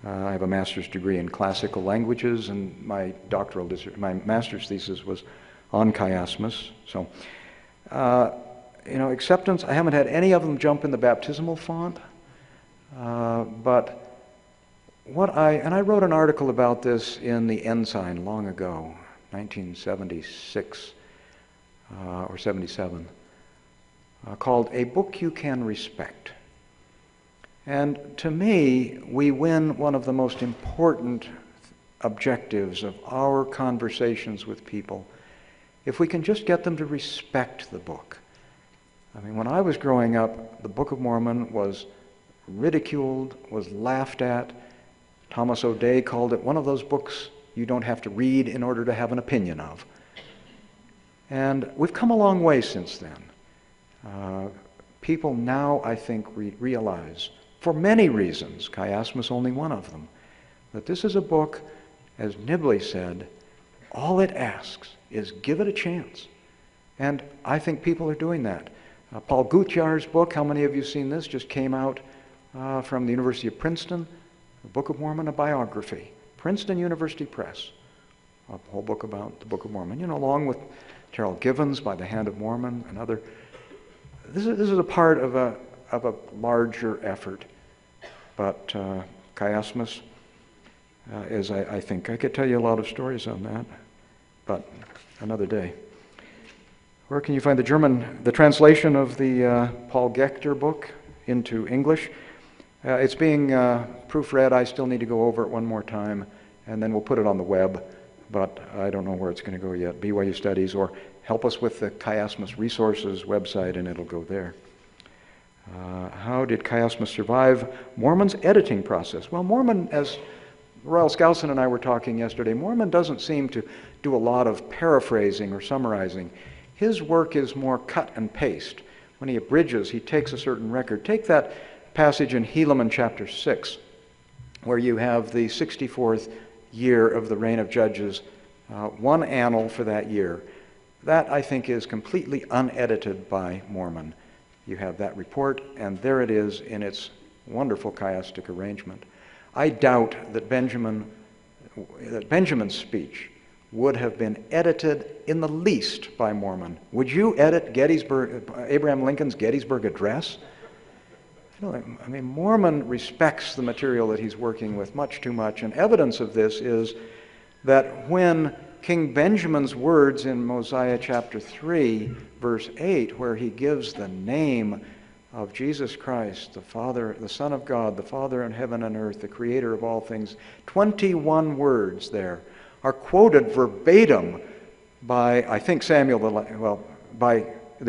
I have a master's degree in classical languages, and my master's thesis was on chiasmus. So, you know, acceptance, I haven't had any of them jump in the baptismal font, but I wrote an article about this in the Ensign long ago, 1976 or 77, called A Book You Can Respect. And to me, we win one of the most important objectives of our conversations with people if we can just get them to respect the book. I mean, when I was growing up, the Book of Mormon was ridiculed, was laughed at. Thomas O'Day called it one of those books you don't have to read in order to have an opinion of. And we've come a long way since then. People now, I think, realize, for many reasons, Chiasmus only one of them, that this is a book, as Nibley said, all it asks is give it a chance. And I think people are doing that. Paul Gutjahr's book, how many of you have seen this, just came out from the University of Princeton, the Book of Mormon, a biography. Princeton University Press, a whole book about the Book of Mormon, along with Terrell Givens, By the Hand of Mormon, and other. This is a part of a larger effort. But Chiasmus is, I think, I could tell you a lot of stories on that, but another day. Where can you find the translation of the Paul Gechter book into English? It's being proofread. I still need to go over it one more time, and then we'll put it on the web, but I don't know where it's going to go yet. BYU Studies, or help us with the Chiasmus Resources website, and it'll go there. How did Chiasmus survive Mormon's editing process? Well, Mormon, as Royal Skousen and I were talking yesterday, Mormon doesn't seem to do a lot of paraphrasing or summarizing. His work is more cut and paste. When he abridges, he takes a certain record. Take that passage in Helaman chapter 6, where you have the 64th year of the reign of Judges, one annal for that year. That, I think, is completely unedited by Mormon. You have that report, and there it is in its wonderful chiastic arrangement. I doubt that Benjamin's speech would have been edited in the least by Mormon. Would you edit Abraham Lincoln's Gettysburg Address? I mean, Mormon respects the material that he's working with much too much, and evidence of this is that when King Benjamin's words in Mosiah chapter 3, verse 8, where he gives the name of Jesus Christ, the Father, the Son of God, the Father in heaven and earth, the Creator of all things, 21 words there are quoted verbatim by, I think, they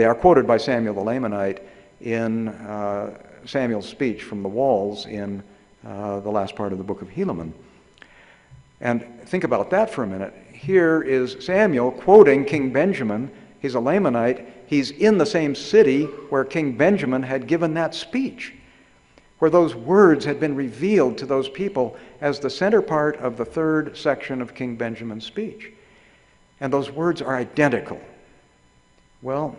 are quoted by Samuel the Lamanite in Samuel's speech from the walls in the last part of the book of Helaman. And think about that for a minute. Here is Samuel quoting King Benjamin. He's a Lamanite. He's in the same city where King Benjamin had given that speech, where those words had been revealed to those people as the center part of the third section of King Benjamin's speech. And those words are identical. Well,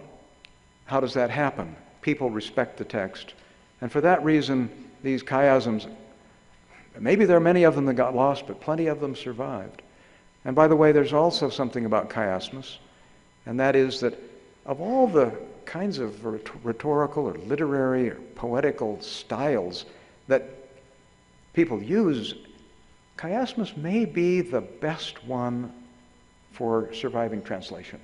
how does that happen? People respect the text. And for that reason, these chiasms, maybe there are many of them that got lost, but plenty of them survived. And by the way, there's also something about chiasmus, and that is that of all the kinds of rhetorical or literary or poetical styles that people use, chiasmus may be the best one for surviving translation.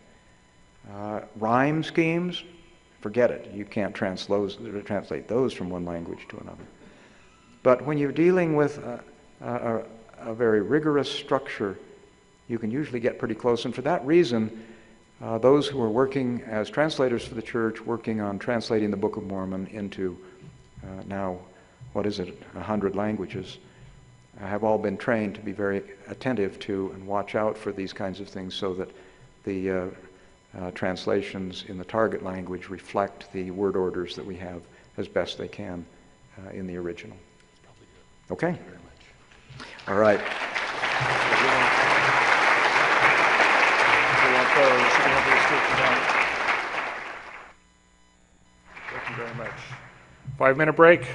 Rhyme schemes, forget it. You can't translate those from one language to another. But when you're dealing with a very rigorous structure, you can usually get pretty close. And for that reason, those who are working as translators for the church, working on translating the Book of Mormon into now, 100 languages, have all been trained to be very attentive to and watch out for these kinds of things so that the translations in the target language reflect the word orders that we have as best they can in the original. Okay? Thank you very much. All right. Thank you very much. 5-minute break.